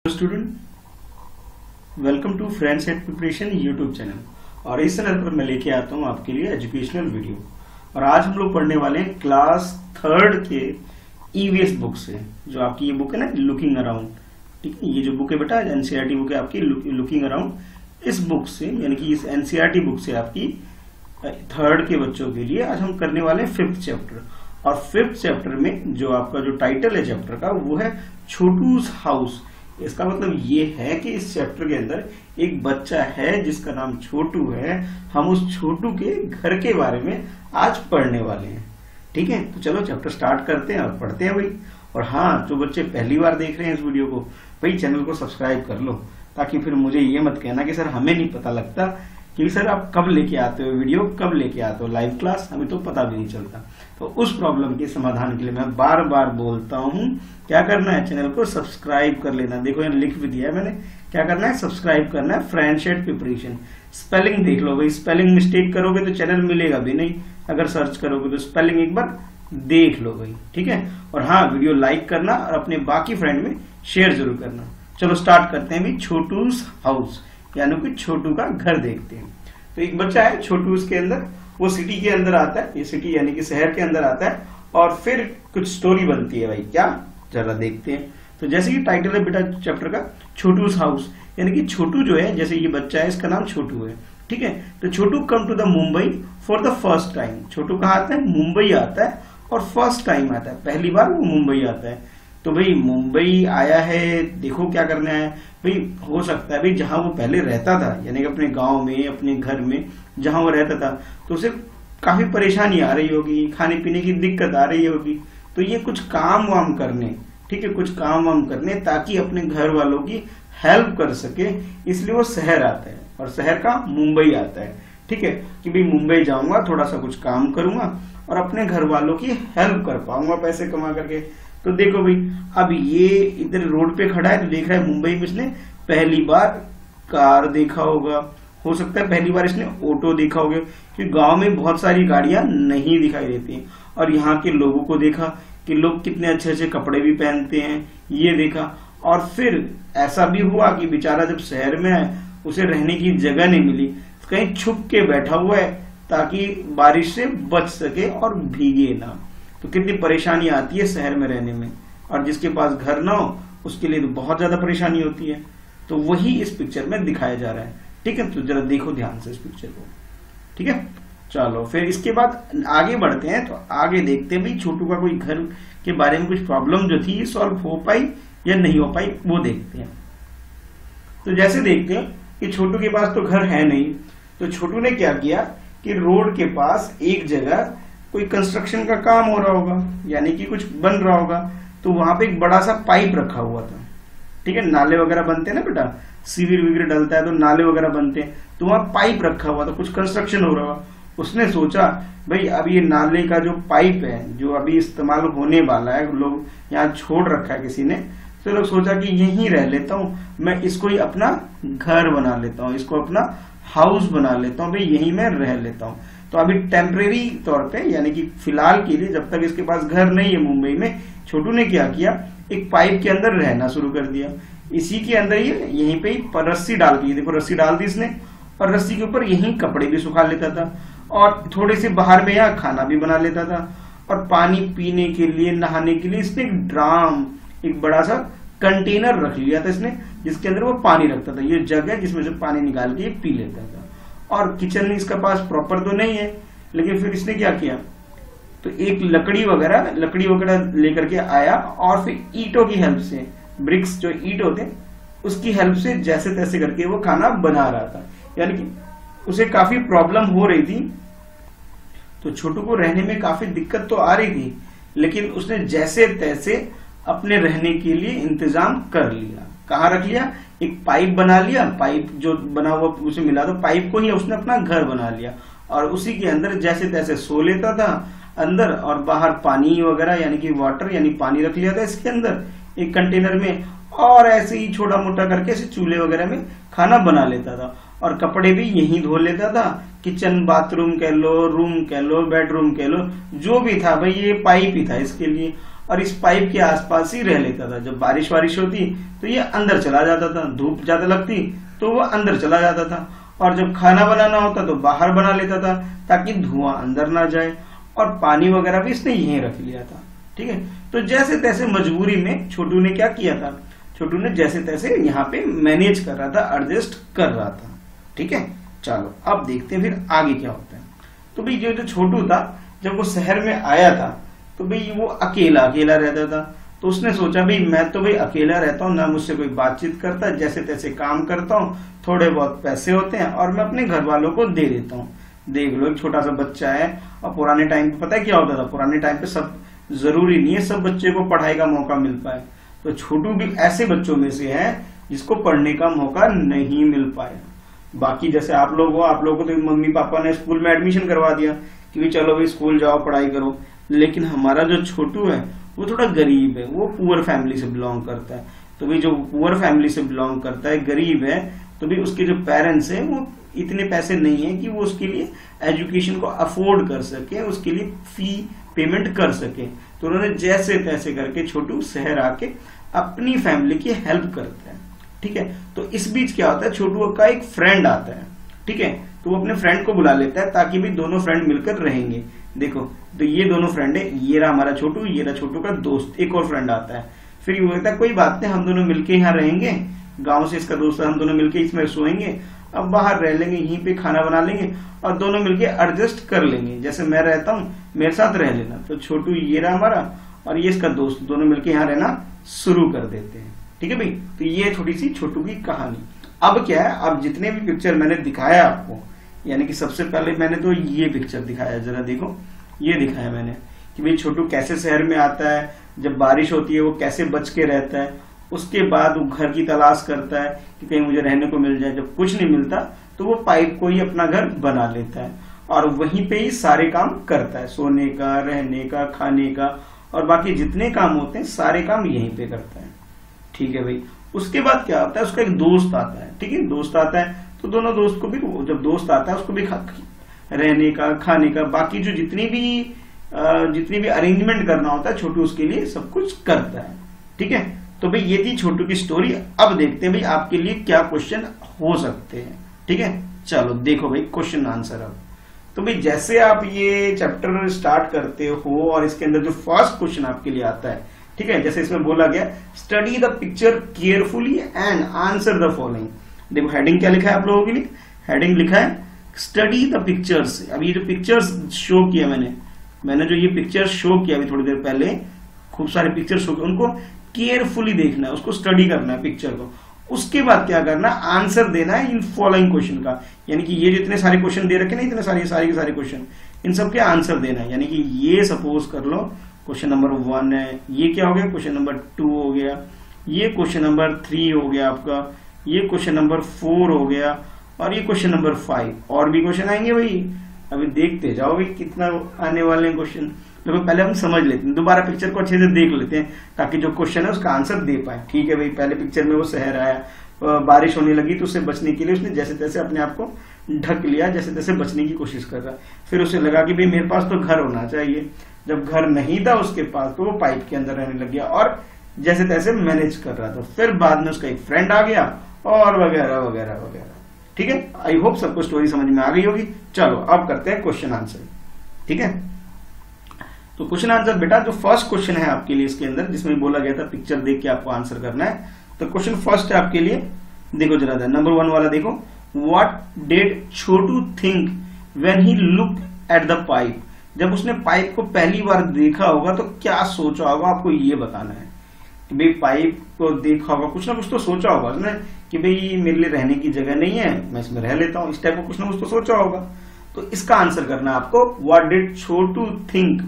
Student, welcome to friends at preparation YouTube channel. और इस channel पर मैं लेके आता हूँ आपके लिए एजुकेशनल वीडियो। और आज हम लोग पढ़ने वाले हैं क्लास 3rd के ईवीएस बुक से, जो आपकी ये बुक है ना, लुकिंग अराउंड। ठीक है, ये जो बुक है बेटा एनसीईआरटी बुक है आपकी लुकिंग अराउंड। इस बुक से यानी कि इस एनसीईआरटी बुक से आपकी 3rd के बच्चों के लिए आज हम करने वाले हैं 5th चैप्टर। और 5th चैप्टर में जो आपका जो टाइटल है चैप्टर का वो है छोटूस हाउस। इसका मतलब ये है कि इस चैप्टर के अंदर एक बच्चा है जिसका नाम छोटू है। हम उस छोटू के घर के बारे में आज पढ़ने वाले हैं। ठीक है, तो चलो चैप्टर स्टार्ट करते हैं और पढ़ते हैं भाई। और हाँ, जो बच्चे पहली बार देख रहे हैं इस वीडियो को, भाई चैनल को सब्सक्राइब कर लो, ताकि फिर मुझे ये मत कहना कि सर हमें नहीं पता लगता कि सर आप कब लेके आते हो वीडियो, कब लेके आते हो लाइव क्लास, हमें तो पता भी नहीं चलता। तो उस प्रॉब्लम के समाधान के लिए मैं बार बार बोलता हूँ, क्या करना है, चैनल को सब्सक्राइब कर लेना। देखो यहाँ लिख भी दिया है मैंने, क्या करना है, सब्सक्राइब करना है। Friends at preparation. स्पेलिंग देख लो भाई, स्पेलिंग मिस्टेक करोगे तो चैनल मिलेगा भी नहीं। अगर सर्च करोगे तो स्पेलिंग एक बार देख लो भाई। ठीक है, और हाँ, वीडियो लाइक करना और अपने बाकी फ्रेंड में शेयर जरूर करना। चलो स्टार्ट करते हैं भी। छोटूस हाउस यानी कि छोटू का घर देखते हैं। तो एक बच्चा है छोटू, उसके अंदर वो सिटी के अंदर आता है, ये सिटी यानी कि शहर के अंदर आता है, और फिर कुछ स्टोरी बनती है भाई। क्या, जरा देखते हैं। तो जैसे कि टाइटल है बेटा चैप्टर का छोटूस हाउस, यानी कि छोटू जो है, जैसे ये बच्चा है इसका नाम छोटू है। ठीक है, तो Chhotu come to the Mumbai for the first time. Chhotu कहाँ आता है, मुंबई आता है, और फर्स्ट टाइम आता है, पहली बार वो मुंबई आता है। तो भाई मुंबई आया है, देखो क्या करना है भाई। हो सकता है भाई जहां वो पहले रहता था, यानी कि अपने गांव में, अपने घर में जहां वो रहता था, तो उसे काफी परेशानी आ रही होगी, खाने पीने की दिक्कत आ रही होगी। तो ये कुछ काम वाम करने, ठीक है, कुछ काम वाम करने ताकि अपने घर वालों की हेल्प कर सके, इसलिए वो शहर आता है। और शहर का मुंबई आता है। ठीक है, कि भाई मुंबई जाऊंगा, थोड़ा सा कुछ काम करूंगा और अपने घर वालों की हेल्प कर पाऊंगा पैसे कमा करके। तो देखो भाई, अब ये इधर रोड पे खड़ा है, तो देख रहा है मुंबई में इसने पहली बार कार देखा होगा, हो सकता है पहली बार इसने ऑटो देखा होगा, क्योंकि गांव में बहुत सारी गाड़ियां नहीं दिखाई देती। और यहाँ के लोगों को देखा कि लोग कितने अच्छे अच्छे कपड़े भी पहनते हैं, ये देखा। और फिर ऐसा भी हुआ कि बेचारा जब शहर में आए, उसे रहने की जगह नहीं मिली, कहीं छुप के बैठा हुआ है ताकि बारिश से बच सके और भीगे ना। तो कितनी परेशानी आती है शहर में रहने में, और जिसके पास घर ना हो उसके लिए तो बहुत ज्यादा परेशानी होती है। तो वही इस पिक्चर में दिखाया जा रहा है। ठीक है, तो जरा देखो ध्यान से इस पिक्चर को। ठीक है, चलो फिर इसके बाद आगे बढ़ते हैं। तो आगे देखते हैं भाई छोटू का कोई घर के बारे में कुछ प्रॉब्लम जो थी सॉल्व हो पाई या नहीं हो पाई, वो देखते हैं। तो जैसे देखते हैं कि छोटू के पास तो घर है नहीं, तो छोटू ने क्या किया कि रोड के पास एक जगह कोई कंस्ट्रक्शन का काम हो रहा होगा, यानी कि कुछ बन रहा होगा। तो वहां पे एक बड़ा सा पाइप रखा हुआ था। ठीक है, नाले वगैरह बनते हैं ना बेटा, सीवर विवर डलता है तो नाले वगैरह बनते हैं, तो वहां पाइप रखा हुआ था, कुछ कंस्ट्रक्शन हो रहा होगा। उसने सोचा भाई अब ये नाले का जो पाइप है, जो अभी इस्तेमाल होने वाला है, लोग यहाँ छोड़ रखा है किसी ने, तो लोग सोचा कि यहीं रह लेता हूँ मैं, इसको ही अपना घर बना लेता हूँ, इसको अपना हाउस बना लेता हूँ भाई, यहीं मैं रह लेता हूँ। तो अभी टेम्परेरी तौर पे, यानी कि फिलहाल के लिए, जब तक इसके पास घर नहीं है मुंबई में, छोटू ने क्या किया, एक पाइप के अंदर रहना शुरू कर दिया। इसी के अंदर ये यहीं पे ही रस्सी डाल दी, देखो रस्सी डाल दी इसने, और रस्सी के ऊपर यहीं कपड़े भी सुखा लेता था, और थोड़े से बाहर में यहाँ खाना भी बना लेता था। और पानी पीने के लिए, नहाने के लिए इसने एक ड्राम, एक बड़ा सा कंटेनर रख लिया था इसने, जिसके अंदर वो पानी रखता था। ये जग है जिसमें से पानी निकाल के पी लेता था। और किचन इसका पास प्रॉपर तो नहीं है, लेकिन फिर इसने क्या किया, तो एक लकड़ी वगैरह लेकर के आया, और फिर ईंटों की हेल्प से, ब्रिक्स जो ईंट होते हैं उसकी हेल्प से जैसे तैसे करके वो खाना बना रहा था। यानी कि उसे काफी प्रॉब्लम हो रही थी, तो छोटू को रहने में काफी दिक्कत तो आ रही थी, लेकिन उसने जैसे तैसे अपने रहने के लिए इंतजाम कर लिया। कहाँ रख लिया, एक पाइप बना लिया, पाइप जो बना हुआ उसे मिला, तो पाइप को ही उसने अपना घर बना लिया, और उसी के अंदर जैसे तैसे सो लेता था अंदर, और बाहर पानी वगैरह यानी कि वाटर यानी पानी रख लिया था इसके अंदर एक कंटेनर में, और ऐसे ही छोटा मोटा करके ऐसे चूल्हे वगैरह में खाना बना लेता था, और कपड़े भी यहीं धो लेता था। किचन, बाथरूम कह लो, रूम कह लो, बेडरूम कह लो, जो भी था भाई ये पाइप ही था इसके लिए। और इस पाइप के आसपास ही रह लेता था। जब बारिश वारिश होती तो ये अंदर चला जाता था, धूप ज्यादा लगती तो वो अंदर चला जाता था, और जब खाना बनाना होता तो बाहर बना लेता था ताकि धुआं अंदर ना जाए, और पानी वगैरह भी इसने यहीं रख लिया था। ठीक है, तो जैसे तैसे मजबूरी में छोटू ने क्या किया था, छोटू ने जैसे तैसे यहाँ पे मैनेज कर रहा था, एडजस्ट कर रहा था। ठीक है, चलो अब देखते हैं फिर आगे क्या होता है। तो भाई जो छोटू था जब वो शहर में आया था तो भाई वो अकेला अकेला रहता था। तो उसने सोचा भाई मैं तो भाई अकेला रहता हूँ, ना मुझसे कोई बातचीत करता, जैसे तैसे काम करता हूँ, थोड़े बहुत पैसे होते हैं और मैं अपने घर वालों को दे देता हूँ। देख लो एक छोटा सा बच्चा है, और पुराने टाइम पे पता है क्या होता था, पुराने टाइम पे सब जरूरी नहीं है सब बच्चे को पढ़ाई का मौका मिल पाए। तो छोटू भी ऐसे बच्चों में से है जिसको पढ़ने का मौका नहीं मिल पाया। बाकी जैसे आप लोग हो, आप लोगों को तो मम्मी पापा ने स्कूल में एडमिशन करवा दिया कि भी चलो भाई स्कूल जाओ पढ़ाई करो, लेकिन हमारा जो छोटू है वो थोड़ा गरीब है, वो पुअर फैमिली से बिलोंग करता है। तो भाई जो पुअर फैमिली से बिलोंग करता है, गरीब है, तो भाई उसके जो पेरेंट्स हैं वो इतने पैसे नहीं है कि वो उसके लिए एजुकेशन को अफोर्ड कर सके, उसके लिए फी पेमेंट कर सके। तो उन्होंने जैसे तैसे करके छोटू शहर आके अपनी फैमिली की हेल्प करता है। ठीक है, तो इस बीच क्या होता है, छोटू का एक फ्रेंड आता है। ठीक है, तो वो अपने फ्रेंड को बुला लेता है ताकि भी दोनों फ्रेंड मिलकर रहेंगे। देखो तो ये दोनों फ्रेंड है, ये रहा हमारा छोटू, ये रहा छोटू का दोस्त, एक और फ्रेंड आता है। फिर ये बोलता है कोई बात नहीं, हम दोनों मिलके यहाँ रहेंगे, गांव से इसका दोस्त है, हम दोनों मिलके इसमें सोएंगे, अब बाहर रह लेंगे, यहीं पे खाना बना लेंगे और दोनों मिलके एडजस्ट कर लेंगे, जैसे मैं रहता हूँ मेरे साथ रह लेना। तो छोटू ये रहा हमारा और ये इसका दोस्त, दोनों मिलके यहाँ रहना शुरू कर देते हैं। ठीक है भाई, तो ये थोड़ी सी छोटू की कहानी। अब क्या है, अब जितने भी पिक्चर मैंने दिखाया आपको, यानी कि सबसे पहले मैंने तो ये पिक्चर दिखाया, जरा देखो ये दिखाया मैंने कि भाई छोटू कैसे शहर में आता है, जब बारिश होती है वो कैसे बच के रहता है, उसके बाद वो घर की तलाश करता है कि कहीं मुझे रहने को मिल जाए, जब कुछ नहीं मिलता तो वो पाइप को ही अपना घर बना लेता है और वहीं पे ही सारे काम करता है, सोने का, रहने का, खाने का और बाकी जितने काम होते हैं सारे काम यहीं पे करता है। ठीक है भाई, उसके बाद क्या होता है, उसका एक दोस्त आता है। ठीक है, दोस्त आता है तो दोनों दोस्त को भी, जब दोस्त आता है उसको भी रहने का, खाने का, बाकी जो जितनी भी अरेंजमेंट करना होता है छोटू उसके लिए सब कुछ करता है। ठीक है, तो भाई ये थी छोटू की स्टोरी। अब देखते हैं भाई आपके लिए क्या क्वेश्चन हो सकते हैं। ठीक है, चलो देखो भाई क्वेश्चन आंसर। अब तो भाई जैसे आप ये चैप्टर स्टार्ट करते हो और इसके अंदर जो फर्स्ट क्वेश्चन आपके लिए आता है, ठीक है, जैसे इसमें बोला गया study the picture carefully and answer the following. देखो हेडिंग क्या लिखा है आप लोगों के लिए, हेडिंग लिखा है स्टडी द पिक्चर्स। अब ये जो पिक्चर्स शो किया मैंने जो ये पिक्चर शो किया अभी थोड़ी देर पहले, खूब सारे पिक्चर शो किए, उनको केयरफुली देखना है, उसको स्टडी करना है पिक्चर को। उसके बाद क्या करना, आंसर देना है इन फॉलोइंग क्वेश्चन का, यानी कि ये जितने सारे क्वेश्चन दे रखे ना, इतने सारे के सारे क्वेश्चन, इन सब के आंसर देना है। यानी कि ये सपोज कर लो क्वेश्चन नंबर 1 है, ये क्या हो गया, क्वेश्चन नंबर 2 हो गया, ये क्वेश्चन नंबर 3 हो गया आपका, ये क्वेश्चन नंबर 4 हो गया और ये क्वेश्चन नंबर 5। और भी क्वेश्चन आएंगे भाई, अभी देखते जाओ भाई कितना आने वाले हैं क्वेश्चन। तो पहले हम समझ लेते हैं, दोबारा पिक्चर को अच्छे से देख लेते हैं ताकि जो क्वेश्चन है उसका आंसर दे पाए। ठीक है भाई, पहले पिक्चर में वो शहर आया, बारिश होने लगी तो उससे बचने के लिए उसने जैसे तैसे अपने आप को ढक लिया, जैसे तैसे बचने की कोशिश कर रहा। फिर उसे लगा कि भाई मेरे पास तो घर होना चाहिए, जब घर नहीं था उसके पास तो वो पाइप के अंदर रहने लग गया और जैसे तैसे मैनेज कर रहा था। फिर बाद में उसका एक फ्रेंड आ गया और वगैरह वगैरह वगैरह। ठीक है, आई होप सबको स्टोरी समझ में आ गई होगी। चलो अब करते हैं क्वेश्चन आंसर। ठीक है, तो क्वेश्चन आंसर बेटा जो फर्स्ट क्वेश्चन है आपके लिए इसके अंदर, जिसमें बोला गया था पिक्चर देख के आपको आंसर करना है, तो क्वेश्चन फर्स्ट है आपके लिए, देखो जरा नंबर 1 वाला देखो, what did Chhotu think when he looked at the pipe. जब उसने पाइप को पहली बार देखा होगा तो क्या सोचा होगा, आपको ये बताना है कि भाई पाइप को देखा होगा, कुछ ना कुछ तो सोचा होगा उसने कि भाई मेरे लिए रहने की जगह नहीं है, मैं इसमें रह लेता हूं, इस टाइप का कुछ ना कुछ तो सोचा होगा। तो इसका आंसर करना आपको, what did Chhotu think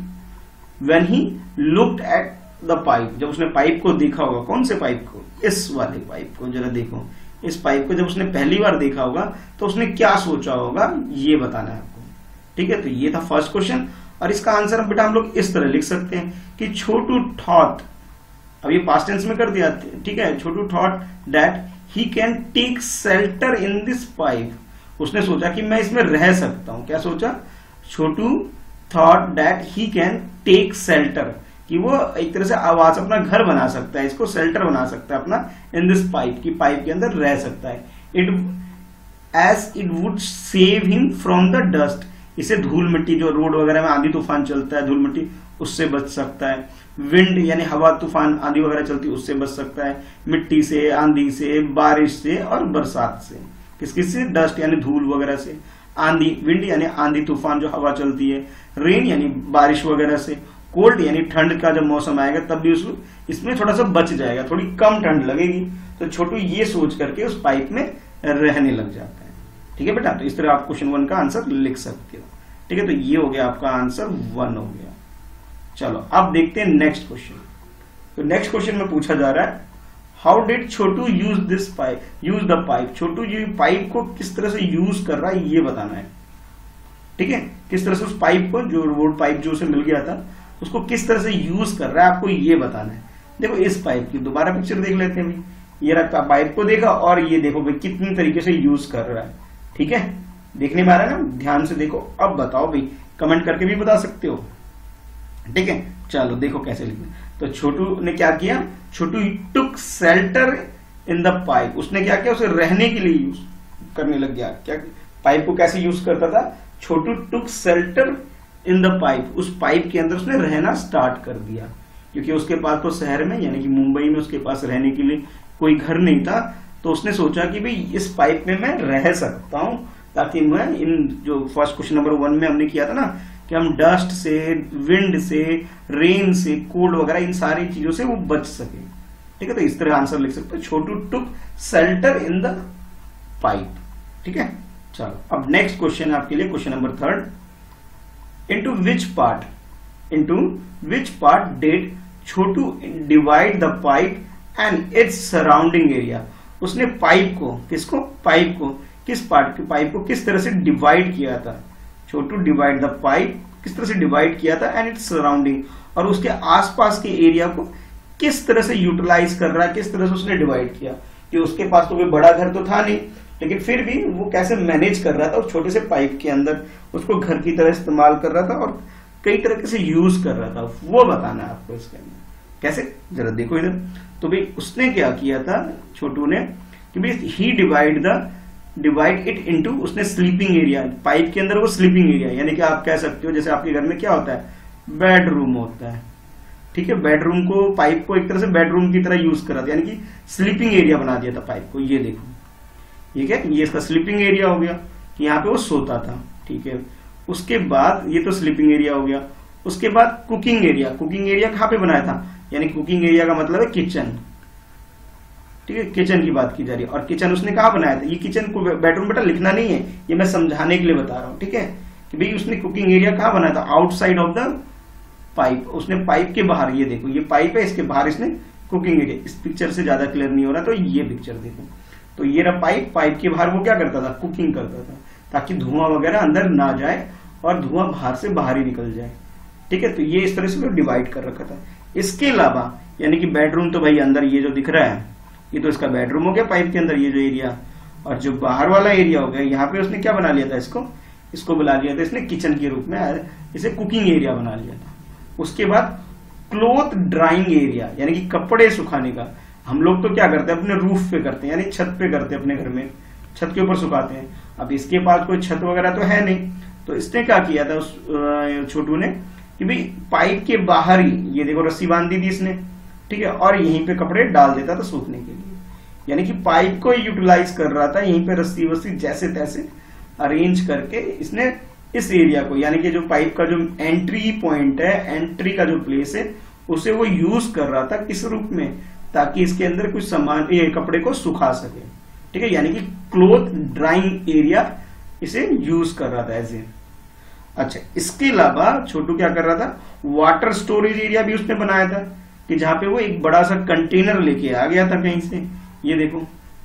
when he looked at the pipe. जब उसने पाइप को देखा होगा, कौन से पाइप को, इस वाले पाइप को, जरा देखो इस पाइप को जब उसने पहली बार देखा होगा तो उसने क्या सोचा होगा, ये बताना है आपको। ठीक है, तो ये था फर्स्ट क्वेश्चन और इसका आंसर बेटा हम लोग इस तरह लिख सकते हैं कि छोटू थॉट, अब ये पास्ट टेंस में कर दिया। ठीक है, Chhotu thought that he can take shelter in this pipe. उसने सोचा कि मैं इसमें रह सकता हूं। क्या सोचा, Chhotu thought that he can take shelter. कि वो एक तरह से आवास अपना घर बना सकता है, इसको शेल्टर बना सकता है अपना इन दिस पाइप, की पाइप के अंदर रह सकता है। It would save him from the dust, इसे धूल मिट्टी, जो रोड वगैरह में आंधी तूफान चलता है, धूल मिट्टी उससे बच सकता है। विंड यानी हवा तूफान आंधी वगैरह चलती है उससे बच सकता है। मिट्टी से, आंधी से, बारिश से और बरसात से, किस से, डस्ट यानी धूल वगैरह से। आंधी, विंड यानी आंधी तूफान जो हवा चलती है। रेन यानी बारिश वगैरह से। कोल्ड यानी ठंड का जब मौसम आएगा तब भी इसमें थोड़ा सा बच जाएगा, थोड़ी कम ठंड लगेगी। तो छोटू ये सोच करके उस पाइप में रहने लग जाता है। ठीक है बेटा, तो इस तरह आप क्वेश्चन 1 का आंसर लिख सकते हो। ठीक है, तो ये हो गया आपका आंसर 1 हो गया। चलो अब देखते हैं नेक्स्ट क्वेश्चन। तो नेक्स्ट क्वेश्चन में पूछा जा रहा है, how did Chhotu use this pipe, use the pipe. Chhotu ये पाइप को किस तरह से यूज कर रहा है ये बताना है। ठीक है, किस तरह से उस पाइप को, जो रोड पाइप जो उसे मिल गया था, उसको किस तरह से यूज कर रहा है आपको ये बताना है। देखो इस पाइप की दोबारा पिक्चर देख लेते हैं भाई। ये रखा पाइप को देखा और ये देखो भाई कितनी तरीके से यूज कर रहा है। ठीक है, देखने में आ रहा है ना, ध्यान से देखो। अब बताओ भाई, कमेंट करके भी बता सकते हो। ठीक है, चलो देखो कैसे लिखना। तो छोटू ने क्या किया, छोटू टुक शेल्टर इन द पाइप, उसने क्या किया, उसे रहने के लिए यूज करने लग गया। क्या पाइप को कैसे यूज करता था, छोटू टुक शेल्टर इन द पाइप, उस पाइप के अंदर उसने रहना स्टार्ट कर दिया। क्योंकि उसके पास तो शहर में यानी कि मुंबई में उसके पास रहने के लिए कोई घर नहीं था, तो उसने सोचा कि भाई इस पाइप में मैं रह सकता हूं, ताकि मैं इन जो फर्स्ट क्वेश्चन नंबर 1 में हमने किया था ना कि हम डस्ट से, विंड से, रेन से, कोल्ड वगैरह इन सारी चीजों से वो बच सके। ठीक है, तो इस तरह आंसर लिख सकते हो, छोटू टुक शेल्टर इन द पाइप। ठीक है, चलो अब नेक्स्ट क्वेश्चन आपके लिए question number 3, into which part did Chhotu divide the pipe and its surrounding area। उसने पाइप को, किसको, पाइप को, किस पार्ट के पाइप को किस तरह से डिवाइड किया था। छोटू डिवाइड द पाइप, किस तरह से डिवाइड किया था, एंड इट्स सराउंडिंग, और उसके आसपास के एरिया को किस तरह से यूटिलाइज कर रहा है, किस तरह से उसने डिवाइड किया। कि उसके पास तो कोई बड़ा घर तो था नहीं, लेकिन फिर भी वो कैसे मैनेज कर रहा था उस छोटे से पाइप के अंदर, उसको घर की तरह इस्तेमाल कर रहा था और कई तरीके से यूज कर रहा था, वो बताना है आपको इसके अंदर। कैसे, जरा देखो इधर। तो भाई उसने क्या किया था छोटू ने कि भाई ही डिवाइड इट इनटू, उसने स्लीपिंग एरिया, पाइप के अंदर वो स्लीपिंग एरिया, यानी कि आप कह सकते हो जैसे आपके घर में क्या होता है, बेडरूम होता है। ठीक है, बेडरूम को, पाइप को एक तरह से बेडरूम की तरह यूज करा था, यानी कि स्लीपिंग एरिया बना दिया था पाइप को। ये देखो, ठीक है, ये इसका स्लीपिंग एरिया हो गया, यहाँ पे वो सोता था। ठीक है, उसके बाद ये तो स्लीपिंग एरिया हो गया। उसके बाद कुकिंग एरिया, कुकिंग एरिया कहाँ पे बनाया था, यानी कुकिंग एरिया का मतलब है किचन। ठीक है, किचन की बात की जा रही है, और किचन उसने कहाँ बनाया था, ये किचन को बेडरूम बेटा लिखना नहीं है, ये मैं समझाने के लिए बता रहा हूँ। ठीक है, कि भाई उसने कुकिंग एरिया कहाँ बनाया था, आउटसाइड ऑफ द पाइप, उसने पाइप के बाहर, ये देखो ये पाइप है, इसके बाहर इसने कुकिंग एरिया। इस पिक्चर से ज्यादा क्लियर नहीं हो रहा, तो ये पिक्चर देखो। तो ये रहा पाइप, पाइप के बाहर वो क्या करता था, कुकिंग करता था, ताकि धुआं वगैरह अंदर ना जाए और धुआं बाहर से बाहर ही निकल जाए। ठीक है, तो ये इस तरह से वो डिवाइड कर रखा था। इसके अलावा यानी कि बेडरूम तो भाई अंदर ये जो दिख रहा है, ये तो इसका बेडरूम हो गया पाइप के अंदर, ये जो एरिया, और जो बाहर वाला एरिया हो गया, यहाँ पे उसने क्या बना लिया था, इसको बुला लिया था इसने किचन के रूप में, इसे कुकिंग एरिया बना लिया था। उसके बाद क्लोथ ड्राइंग एरिया, यानी कि कपड़े सुखाने का। हम लोग तो क्या करते हैं, अपने रूफ पे करते हैं, यानी छत पे करते हैं, अपने घर में छत के ऊपर सुखाते हैं। अब इसके पास कोई छत वगैरह तो है नहीं, तो इसने क्या किया था उस छोटू ने कि भाई पाइप के बाहर ही, ये देखो रस्सी बांध दी थी इसने। ठीक है, और यहीं पे कपड़े डाल देता था सूखने के लिए, यानी कि पाइप को यूटिलाइज कर रहा था। यहीं पे रस्सी वस्सी जैसे तैसे अरेंज करके इसने इस एरिया को, यानी कि जो पाइप का जो एंट्री पॉइंट है, एंट्री का जो प्लेस है, उसे वो यूज कर रहा था किस रूप में, ताकि इसके अंदर कुछ सामान, ये कपड़े को सुखा सके। ठीक है, यानी कि क्लोथ ड्राइंग एरिया इसे यूज कर रहा था ऐसे। अच्छा, इसके अलावा छोटू क्या कर रहा था, वाटर स्टोरेज एरिया भी उसने बनाया था, कि जहां पे वो एक बड़ा सा कंटेनर लेके आ गया था कहीं से। ये देखो,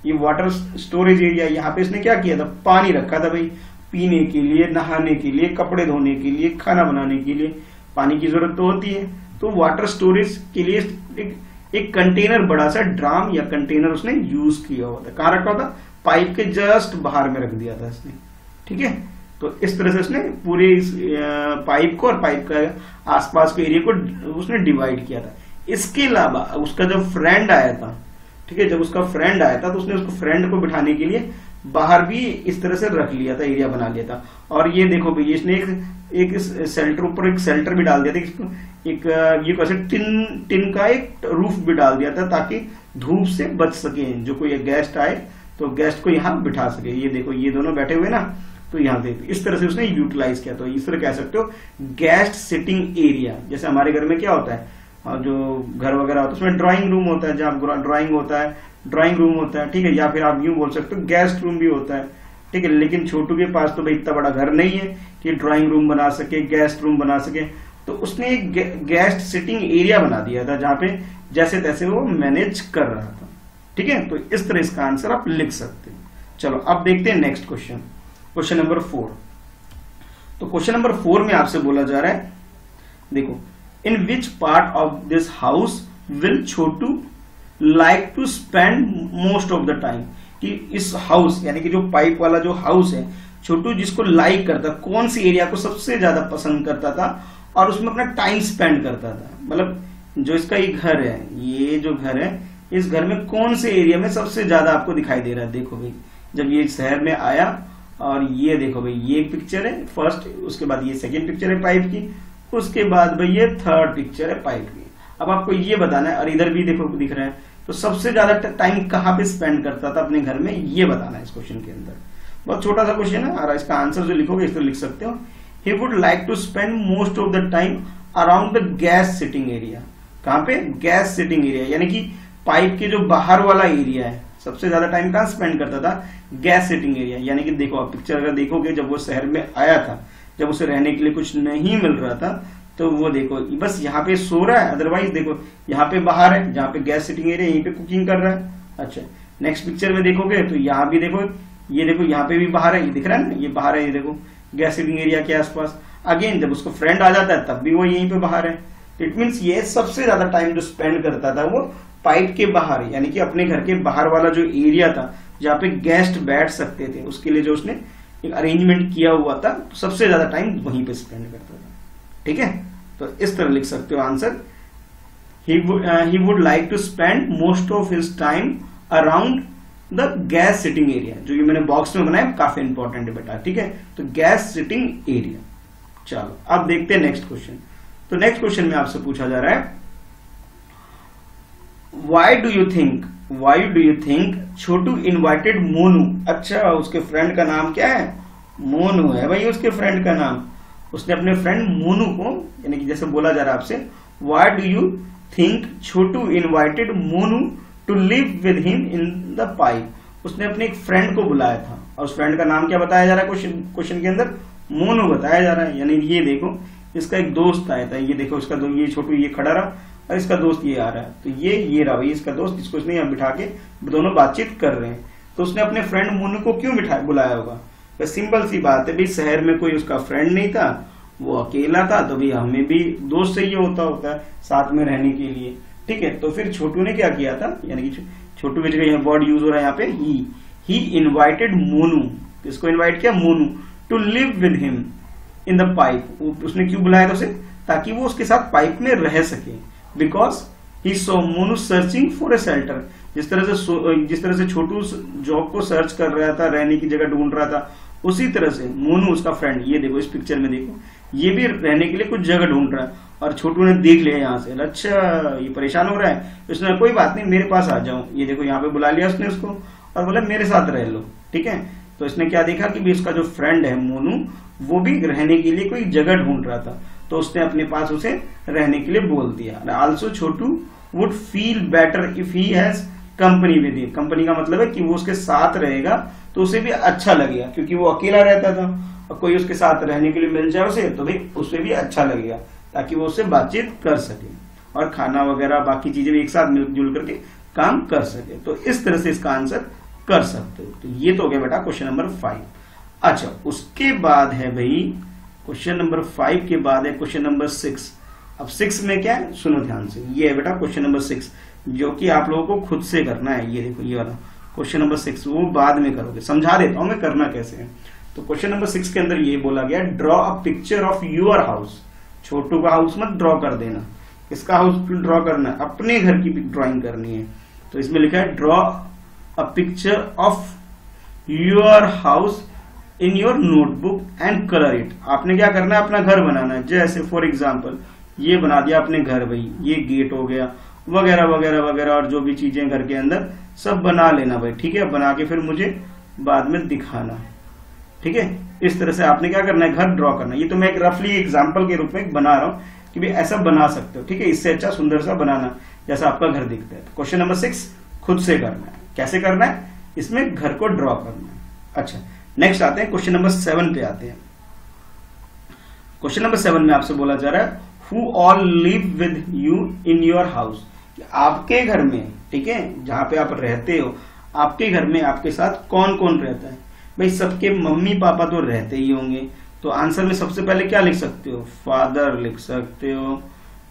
ये वाटर स्टोरेज एरिया, यहाँ पे इसने क्या किया था, पानी रखा था भाई, पीने के लिए, नहाने के लिए, कपड़े धोने के लिए, खाना बनाने के लिए पानी की जरूरत तो होती है। तो वाटर स्टोरेज के लिए एक कंटेनर, बड़ा सा ड्राम या कंटेनर उसने यूज किया हुआ था। कहां रखा था, पाइप के जस्ट बाहर में रख दिया था इसने। ठीक है, तो इस तरह से उसने पूरे इस पाइप को और पाइप का आसपास के एरिया को उसने डिवाइड किया था। इसके अलावा उसका जब फ्रेंड आया था, ठीक है, जब उसका फ्रेंड आया था तो उसने उसको फ्रेंड को बिठाने के लिए बाहर भी इस तरह से रख लिया था, एरिया बना लिया था। और ये देखो भाई इसने एक शेल्टर ऊपर एक शेल्टर भी डाल दिया था, एक ये कैसे टिन का एक रूफ भी डाल दिया था ताकि धूप से बच सके, जो कोई गेस्ट आए तो गेस्ट को यहाँ बिठा सके। ये देखो ये दोनों बैठे हुए ना, तो यहाँ पे इस तरह से उसने यूटिलाइज किया। तो इस तरह कह सकते हो गेस्ट सिटिंग एरिया। जैसे हमारे घर में क्या होता है, जो घर वगैरह होता है उसमें ड्राइंग रूम होता है, जहाँ ड्राइंग होता है, ड्राइंग रूम होता है, ठीक है, या फिर आप यूं बोल सकते हो गेस्ट रूम भी होता है, ठीक है। लेकिन छोटू के पास तो भाई इतना बड़ा घर नहीं है कि ड्राइंग रूम बना सके, गेस्ट रूम बना सके, तो उसने एक गेस्ट सिटिंग एरिया बना दिया था जहां पे जैसे तैसे वो मैनेज कर रहा था, ठीक है। तो इस तरह इसका आंसर आप लिख सकते हैं। चलो अब देखते हैं नेक्स्ट क्वेश्चन, क्वेश्चन नंबर 4। तो क्वेश्चन नंबर 4 में आपसे बोला जा रहा है, देखो, in which part of this house will Chhotu like to spend most of the time, कि इस हाउस यानी कि जो पाइप वाला जो हाउस है, छोटू जिसको लाइक करता, कौन सी एरिया को सबसे ज्यादा पसंद करता था और उसमें अपना टाइम स्पेंड करता था। मतलब जो इसका ये घर है, ये जो घर है, इस घर में कौन से एरिया में सबसे ज्यादा आपको दिखाई दे रहा है। देखो भाई जब ये शहर में आया, और ये देखो भाई ये पिक्चर है फर्स्ट, उसके बाद ये सेकेंड पिक्चर है पाइप की, उसके बाद भाई ये थर्ड पिक्चर है पाइप की। अब आपको ये बताना है, और इधर भी देखो दिख रहा है, तो सबसे ज्यादा टाइम कहाँ पे स्पेंड करता था अपने घर में, ये बताना है इस क्वेश्चन के अंदर। बहुत छोटा सा क्वेश्चन है, और इसका आंसर जो लिखोगे इस तरह लिख सकते हो, he would like to spend most of the time around the guest sitting area. कहाँ पे, गैस सिटिंग एरिया, यानी कि पाइप के जो बाहर वाला एरिया है, सबसे ज्यादा टाइम कहाँ स्पेंड करता था, गैस सिटिंग एरिया। यानी कि देखो आप पिक्चर अगर देखोगे, जब वो शहर में आया था, जब उसे रहने के लिए कुछ नहीं मिल रहा था, तो वो देखो बस यहाँ पे सो रहा है, अदरवाइज देखो यहाँ पे बाहर है, जहाँ पे गैस सिटिंग एरिया, यहीं पे कुकिंग कर रहा है। अच्छा नेक्स्ट पिक्चर में देखोगे तो यहाँ भी देखो, ये देखो यहाँ पे भी बाहर है, ये दिख रहा है ना, ये बाहर है, ये देखो गैस सिटिंग एरिया के आसपास। अगेन जब उसको फ्रेंड आ जाता है तब भी वो यहीं पे बाहर है। इट मीन्स ये सबसे ज्यादा टाइम जो स्पेंड करता था वो पाइप के बाहर, यानी कि अपने घर के बाहर वाला जो एरिया था जहाँ पे गेस्ट बैठ सकते थे, उसके लिए जो उसने एक अरेंजमेंट किया हुआ था, तो सबसे ज्यादा टाइम वहीं पे स्पेंड करता था, ठीक है। तो इस तरह लिख सकते हो answer, he would like to spend most of his time around the guest sitting area. जो ये मैंने बॉक्स में बनाया काफी इंपॉर्टेंट है बेटा, ठीक है। तो गैस सिटिंग एरिया। चलो अब देखते हैं नेक्स्ट क्वेश्चन। तो नेक्स्ट क्वेश्चन में आपसे पूछा जा रहा है, why do you think Chotu invited Monu. अच्छा उसके फ्रेंड का नाम क्या है, मोनू है भाई उसके फ्रेंड का नाम। उसने अपने फ्रेंड मोनू को, यानी कि जैसे बोला जा रहा है आपसे, why do you think Chotu invited Monu to live with him in the pipe. उसने अपने एक फ्रेंड को बुलाया था, और उस फ्रेंड का नाम क्या बताया जा रहा है क्वेश्चन के अंदर, मोनू बताया जा रहा है। यानी ये देखो इसका एक दोस्त आया था, ये देखो इसका ये छोटू ये खड़ा रहा और इसका दोस्त ये आ रहा है, तो ये रहा भाई इसका दोस्त, जिसको इसने यहाँ बिठा के दोनों बातचीत कर रहे हैं। तो उसने अपने फ्रेंड मोनू को क्यों बुलाया होगा, तो सिंपल सी बात है भाई, शहर में कोई उसका फ्रेंड नहीं था, वो अकेला था, तो भाई हमें भी दोस्त चाहिए होता है साथ में रहने के लिए, ठीक है। तो फिर छोटू ने क्या किया था, यानी कि छोटू की जगह वर्ड यूज हो रहा है यहाँ पे ही इनवाइटेड मोनू। किसको इनवाइट किया, Monu, to live with him in the pipe. उसने क्यों बुलाया था उसे, ताकि वो उसके साथ पाइप में रह सके, because he so Monu searching for a shelter. जिस तरह से छोटू जॉब को सर्च कर रहा था, रहने की जगह ढूंढ रहा था, उसी तरह से मोनू उसका फ्रेंड, ये देखो इस पिक्चर में देखो, ये भी रहने के लिए कुछ जगह ढूंढ रहा है। और छोटू ने देख लिया यहाँ से, अच्छा ये परेशान हो रहा है, उसने कोई बात नहीं मेरे पास आ जाओ, ये देखो यहाँ पे बुला लिया उसने उसको और बोला मेरे साथ रह लो, ठीक है। तो इसने क्या देखा कि इसका जो फ्रेंड है मोनू, वो भी रहने के लिए कोई जगह ढूंढ रहा था, तो उसने अपने पास उसे रहने के लिए बोल दिया। Also Chhotu would feel better if he has company with him. Company का मतलब है कि वो उसके साथ रहेगा तो उसे भी अच्छा लगेगा, क्योंकि वो अकेला रहता था, और कोई उसके साथ रहने के लिए मिल जाए उसे, तो भाई उसे भी अच्छा लगेगा, ताकि वो उससे बातचीत कर सके और खाना वगैरह बाकी चीजें भी एक साथ मिलजुल करके काम कर सके। तो इस तरह से इसका आंसर कर सकते हो। तो ये तो हो गया बेटा क्वेश्चन नंबर 5। अच्छा उसके बाद है भाई क्वेश्चन नंबर 5 के बाद है क्वेश्चन नंबर 6। अब 6 में क्या है, सुनो ध्यान से, ये है बेटा क्वेश्चन नंबर 6, जो कि आप लोगों को खुद से करना है। ये देखो ये वाला क्वेश्चन नंबर 6, वो बाद में करोगे, समझा देता हूं मैं करना कैसे है। तो क्वेश्चन नंबर 6 के अंदर ये बोला गया, draw a picture of your house. Chhotu का हाउस मत ड्रॉ कर देना, किसका हाउस ड्रॉ करना है, अपने घर की ड्राइंग करनी है। तो इसमें लिखा है draw a picture of your house in your notebook and colour it. आपने क्या करना है, अपना घर बनाना है। जैसे फॉर एग्जाम्पल ये बना दिया आपने घर, भाई ये गेट हो गया वगैरह वगैरह वगैरह, और जो भी चीजें घर के अंदर सब बना लेना भाई, ठीक है। बना के फिर मुझे बाद में दिखाना, ठीक है। इस तरह से आपने क्या करना है, घर ड्रॉ करना। ये तो मैं एक रफली एग्जांपल के रूप में बना रहा हूं कि भी ऐसा बना सकते हो, ठीक है। इससे अच्छा सुंदर सा बनाना जैसा आपका घर दिखता है। तो क्वेश्चन नंबर 6 खुद से करना है। कैसे करना है, इसमें घर को ड्रॉ करना है। अच्छा, नेक्स्ट आते हैं क्वेश्चन नंबर 7 पे आते हैं। क्वेश्चन नंबर 7 में आपसे बोला जा रहा है who all live with you in your house. आपके घर में, ठीक है, जहां पे आप रहते हो, आपके घर में आपके साथ कौन कौन रहता है। भाई सबके मम्मी पापा तो रहते ही होंगे, तो आंसर में सबसे पहले क्या लिख सकते हो, फादर लिख सकते हो,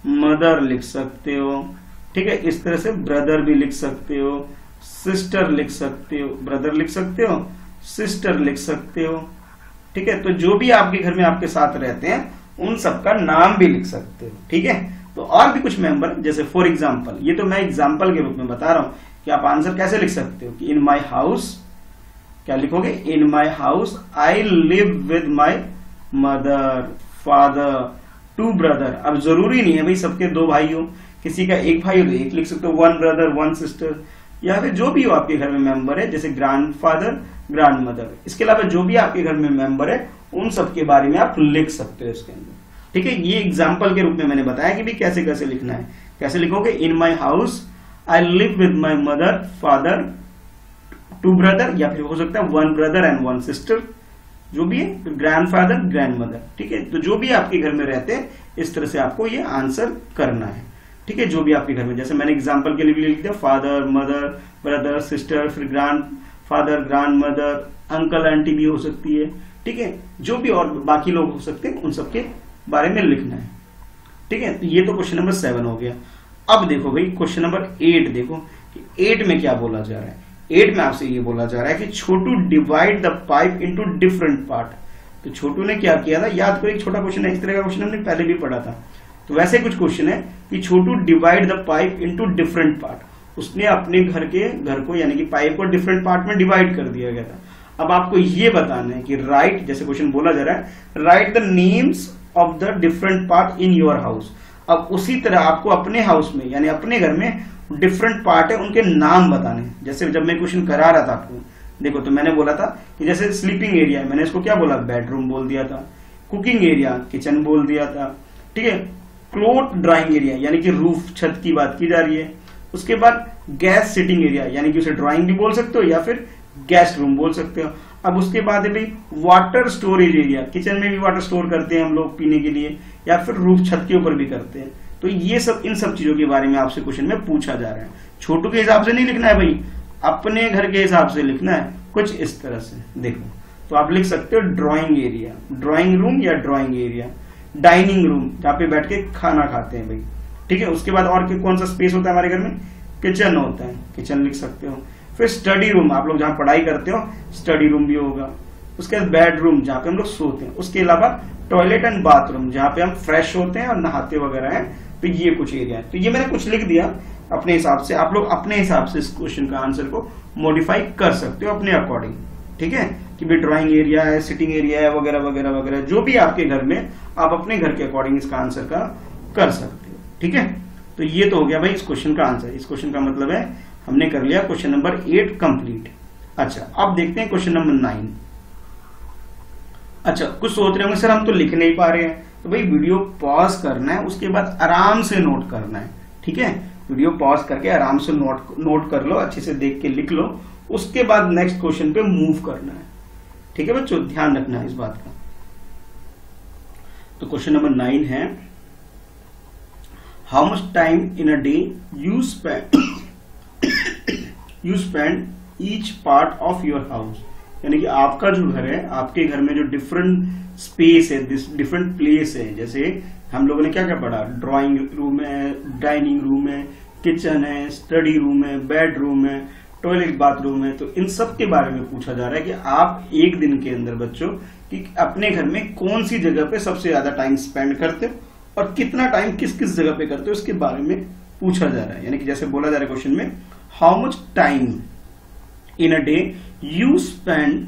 मदर लिख सकते हो, ठीक है। इस तरह से ब्रदर भी लिख सकते हो, सिस्टर लिख सकते हो, ब्रदर लिख सकते हो, सिस्टर लिख सकते हो, ठीक है। तो जो भी आपके घर में आपके साथ रहते हैं उन सबका नाम भी लिख सकते हो, ठीक है। तो और भी कुछ मेंबर, जैसे फॉर एग्जाम्पल, ये तो मैं एग्जाम्पल के रूप में बता रहा हूं कि आप आंसर कैसे लिख सकते हो कि इन माई हाउस, क्या लिखोगे, in my house I live with my mother, father, 2 brother. अब जरूरी नहीं है भाई सबके 2 भाई हो, किसी का 1 भाई हो तो 1 लिख सकते हो, 1 ब्रदर 1 सिस्टर, या फिर जो भी हो आपके घर में मेंबर है, जैसे ग्रैंडफादर ग्रैंड मदर। इसके अलावा जो भी आपके घर में मेंबर है उन सबके बारे में आप लिख सकते हो इसके अंदर, ठीक है। ये एग्जाम्पल के रूप में मैंने बताया कि भी कैसे कैसे लिखना है। कैसे लिखोगे, in my house I live with my mother, father, 2 brother, या फिर हो सकता है 1 ब्रदर एंड 1 सिस्टर, जो भी है, ग्रैंडफादर ग्रैंड मदर, ठीक है। तो जो भी आपके घर में रहते हैं इस तरह से आपको ये आंसर करना है, ठीक है। जो भी आपके घर में, जैसे मैंने एग्जाम्पल के लिए भी लिख दिया, फादर, मदर, ब्रदर, सिस्टर, फिर grand father, grand mother, uncle aunty भी हो सकती है, ठीक है। जो भी और बाकी लोग हो सकते हैं उन सबके बारे में लिखना है, ठीक है। तो ये तो क्वेश्चन नंबर 7 हो गया। अब देखो भाई क्वेश्चन नंबर 8 देखो कि 8 में क्या बोला जा रहा है। 8 में आपसे ये बोला जा रहा है कि Chhotu divide the pipe into different part. तो छोटू ने क्या किया था, याद करो, एक छोटा क्वेश्चन है, इस तरह का क्वेश्चन हमने पहले भी पढ़ा था। तो वैसे कुछ क्वेश्चन है कि Chhotu divide the pipe into different part. उसने अपने घर को यानी कि पाइप को डिफरेंट पार्ट में डिवाइड कर दिया गया था। अब आपको ये बताना है कि राइट, जैसे क्वेश्चन बोला जा रहा है, right the names of the different part in your house. अब उसी तरह आपको अपने हाउस में यानी अपने घर में डिफरेंट पार्ट है उनके नाम बताने। जैसे जब मैं क्वेश्चन करा रहा था आपको, देखो तो मैंने बोला था कि जैसे स्लीपिंग एरिया, मैंने इसको क्या बोला, बेडरूम बोल दिया था। कुकिंग एरिया किचन बोल दिया था, ठीक है। क्लोथ ड्राइंग एरिया यानी कि रूफ, छत की बात की जा रही है। उसके बाद गैस सिटिंग एरिया यानी कि उसे ड्राइंग भी बोल सकते हो या फिर गेस्ट रूम बोल सकते हो। अब उसके बाद है भाई वाटर स्टोरेज एरिया, किचन में भी वाटर स्टोर करते हैं हम लोग पीने के लिए, या फिर रूफ छत के ऊपर भी करते हैं। तो ये सब, इन सब चीजों के बारे में आपसे क्वेश्चन में पूछा जा रहा है। छोटू के हिसाब से नहीं लिखना है भाई, अपने घर के हिसाब से लिखना है, कुछ इस तरह से। देखो तो आप लिख सकते हो ड्राइंग एरिया, ड्राइंग रूम या ड्राइंग एरिया, डाइनिंग रूम जहाँ पे बैठ के खाना खाते हैं भाई, ठीक है। उसके बाद और कौन सा स्पेस होता है हमारे घर में, किचन होता है, किचन लिख सकते हो। फिर स्टडी रूम, आप लोग जहां पढ़ाई करते हो स्टडी रूम भी होगा। उसके बाद बेडरूम जहां पे हम लोग सोते हैं। उसके अलावा टॉयलेट एंड बाथरूम जहां पे हम फ्रेश होते हैं और नहाते वगैरह हैं। तो ये कुछ एरिया है। तो ये मैंने कुछ लिख दिया अपने हिसाब से, आप लोग अपने हिसाब से इस क्वेश्चन का आंसर को मॉडिफाई कर सकते हो अपने अकॉर्डिंग, ठीक है। कि भाई ड्राइंग एरिया है, सिटिंग एरिया है वगैरह वगैरह वगैरह, जो भी आपके घर में आप अपने घर के अकॉर्डिंग इसका आंसर का कर सकते हो, ठीक है। तो ये तो हो गया भाई इस क्वेश्चन का आंसर। इस क्वेश्चन का मतलब है हमने कर लिया क्वेश्चन नंबर 8 कंप्लीट। अच्छा अब देखते हैं क्वेश्चन नंबर 9। अच्छा कुछ सोच रहे होंगे सर हम तो लिख नहीं पा रहे हैं, तो भाई वीडियो पॉज करना है, उसके बाद आराम से नोट करना है, ठीक है। वीडियो पॉज करके आराम से नोट कर लो, अच्छे से देख के लिख लो, उसके बाद नेक्स्ट क्वेश्चन पे मूव करना है, ठीक है बच्चों, ध्यान रखना है इस बात का। तो क्वेश्चन नंबर 9 है how much time in a day you spend each part of your house. यानी कि आपका जो घर है, आपके घर में जो डिफरेंट स्पेस है, डिफरेंट प्लेस है, जैसे हम लोगों ने क्या क्या पढ़ा, ड्राइंग रूम है, डाइनिंग रूम है, किचन है, स्टडी रूम है, बेडरूम है, टॉयलेट बाथरूम है, तो इन सब के बारे में पूछा जा रहा है कि आप एक दिन के अंदर बच्चों कि अपने घर में कौन सी जगह पे सबसे ज्यादा टाइम स्पेंड करते हो और कितना टाइम किस किस जगह पे करते हो, इसके बारे में पूछा जा रहा है। यानी कि जैसे बोला जा रहा है क्वेश्चन में, how much time in a day you spend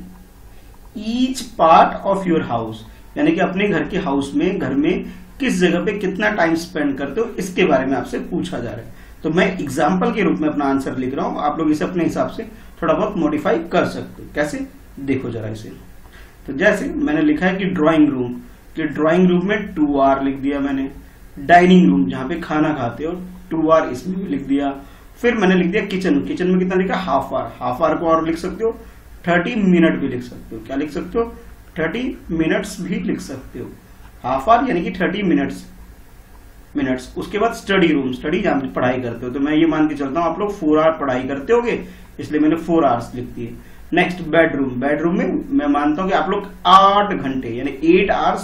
each part of your house, यानी कि अपने घर के हाउस में, घर में किस जगह पे कितना टाइम स्पेंड करते हो, इसके बारे में आपसे पूछा जा रहा है। तो मैं एग्जाम्पल के रूप में अपना आंसर लिख रहा हूं, आप लोग इसे अपने हिसाब से थोड़ा बहुत मॉडिफाई कर सकते हो। कैसे, देखो जरा इसे। तो जैसे मैंने लिखा है कि ड्राइंग रूम, कि ड्राइंग रूम में 2 आवर लिख दिया मैंने। डाइनिंग रूम जहां पे खाना खाते हो 2 आवर, इसमें भी लिख दिया। फिर मैंने लिख दिया किचन, किचन में कितना लिखा, हाफ आवर, हाफ आवर को और लिख सकते हो 30 मिनट भी लिख सकते हो। क्या लिख सकते हो, 30 मिनट्स भी लिख सकते हो। हाफ आवर यानी कि 30 मिनट्स। उसके बाद स्टडी रूम, स्टडी जहां पे पढ़ाई करते हो, तो मैं ये मान के चलता हूं आप लोग 4 आवर पढ़ाई करते होगे, इसलिए मैंने 4 आवर्स लिख दिए। नेक्स्ट बेडरूम, बेडरूम में मैं मानता हूं कि आप लोग 8 घंटे यानी 8 आवर्स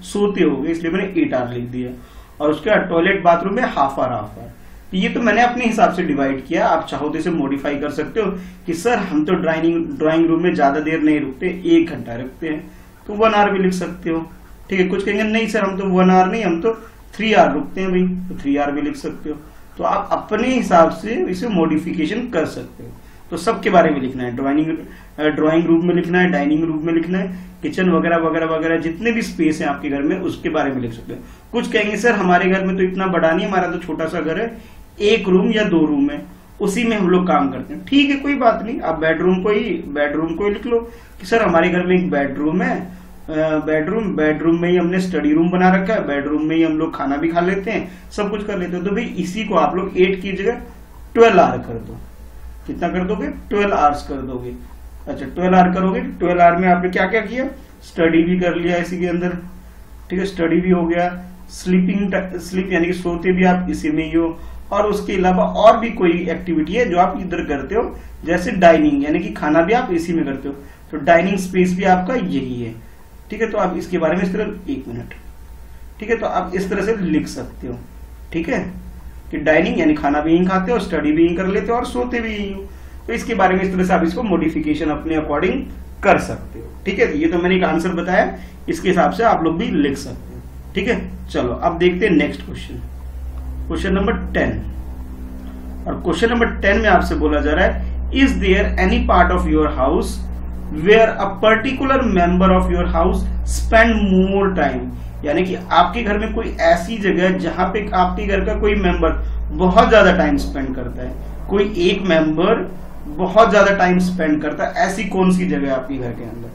सोते होगे, इसलिए मैंने 8 आवर लिख दिया। और उसके बाद टॉयलेट बाथरूम में हाफ आवर। ये तो मैंने अपने हिसाब से डिवाइड किया, आप चाहो तो इसे मॉडिफाई कर सकते हो कि सर हम तो ड्राइंग रूम में ज्यादा देर नहीं रुकते, 1 घंटा रुकते हैं, तो 1 आवर भी लिख सकते हो। ठीक है, कुछ कहेंगे नहीं सर हम तो 1 आवर नहीं, हम तो 3 आवर रुकते हैं भाई, तो 3 आवर भी लिख सकते हो। तो आप अपने हिसाब से इसे मॉडिफिकेशन कर सकते हो। तो सबके बारे में लिखना है, ड्राइंग रूम में लिखना है, डाइनिंग रूम में लिखना है, किचन वगैरह वगैरह वगैरह जितने भी स्पेस है आपके घर में उसके बारे में लिख सकते हो। कुछ कहेंगे सर हमारे घर में तो इतना बड़ा नहीं है, हमारा तो छोटा सा घर है, 1 रूम या 2 रूम है, उसी में हम लोग काम करते हैं। ठीक है, कोई बात नहीं, आप बेडरूम को ही लिख लो कि सर हमारे घर में एक बेडरूम है, बेडरूम में ही हमने स्टडी रूम बना रखा है, बेडरूम में ही हम लोग खाना भी खा लेते हैं, सब कुछ कर लेते हैं। तो भाई इसी को आप लोग 8 की जगह 12 आवर कर दो। कितना कर दोगे, 12 आवर्स कर दोगे। अच्छा 12 आवर करोगे, 12 आवर में आपने क्या क्या किया, स्टडी भी कर लिया इसी के अंदर। ठीक है, स्टडी भी हो गया, स्लीप यानी कि सोते भी आप इसी में ही हो, और उसके अलावा और भी कोई एक्टिविटी है जो आप इधर करते हो, जैसे डाइनिंग यानी कि खाना भी आप इसी में करते हो, तो डाइनिंग स्पेस भी आपका यही है। ठीक है, तो आप इसके बारे में इस तरह 1 मिनट, ठीक है, तो आप इस तरह से लिख सकते हो। ठीक है, कि डाइनिंग यानी खाना भी यहीं खाते हो, स्टडी भी यहीं कर लेते हो और सोते भी यहीं हो। तो इसके बारे में इस तरह से आप इसको मॉडिफिकेशन अपने अकॉर्डिंग कर सकते हो। ठीक है, ये तो मैंने एक आंसर बताया, इसके हिसाब से आप लोग भी लिख सकते हो। ठीक है, चलो अब देखते हैं नेक्स्ट क्वेश्चन, क्वेश्चन नंबर 10। और क्वेश्चन नंबर 10 में आपसे बोला जा रहा है, is there any part of your house where a particular member of your house spend more time, यानी कि आपके घर में कोई ऐसी जगह जहां पे आपके घर का कोई मेंबर बहुत ज्यादा टाइम स्पेंड करता है, कोई एक मेंबर बहुत ज्यादा टाइम स्पेंड करता है, ऐसी कौन सी जगह है आपके घर के अंदर।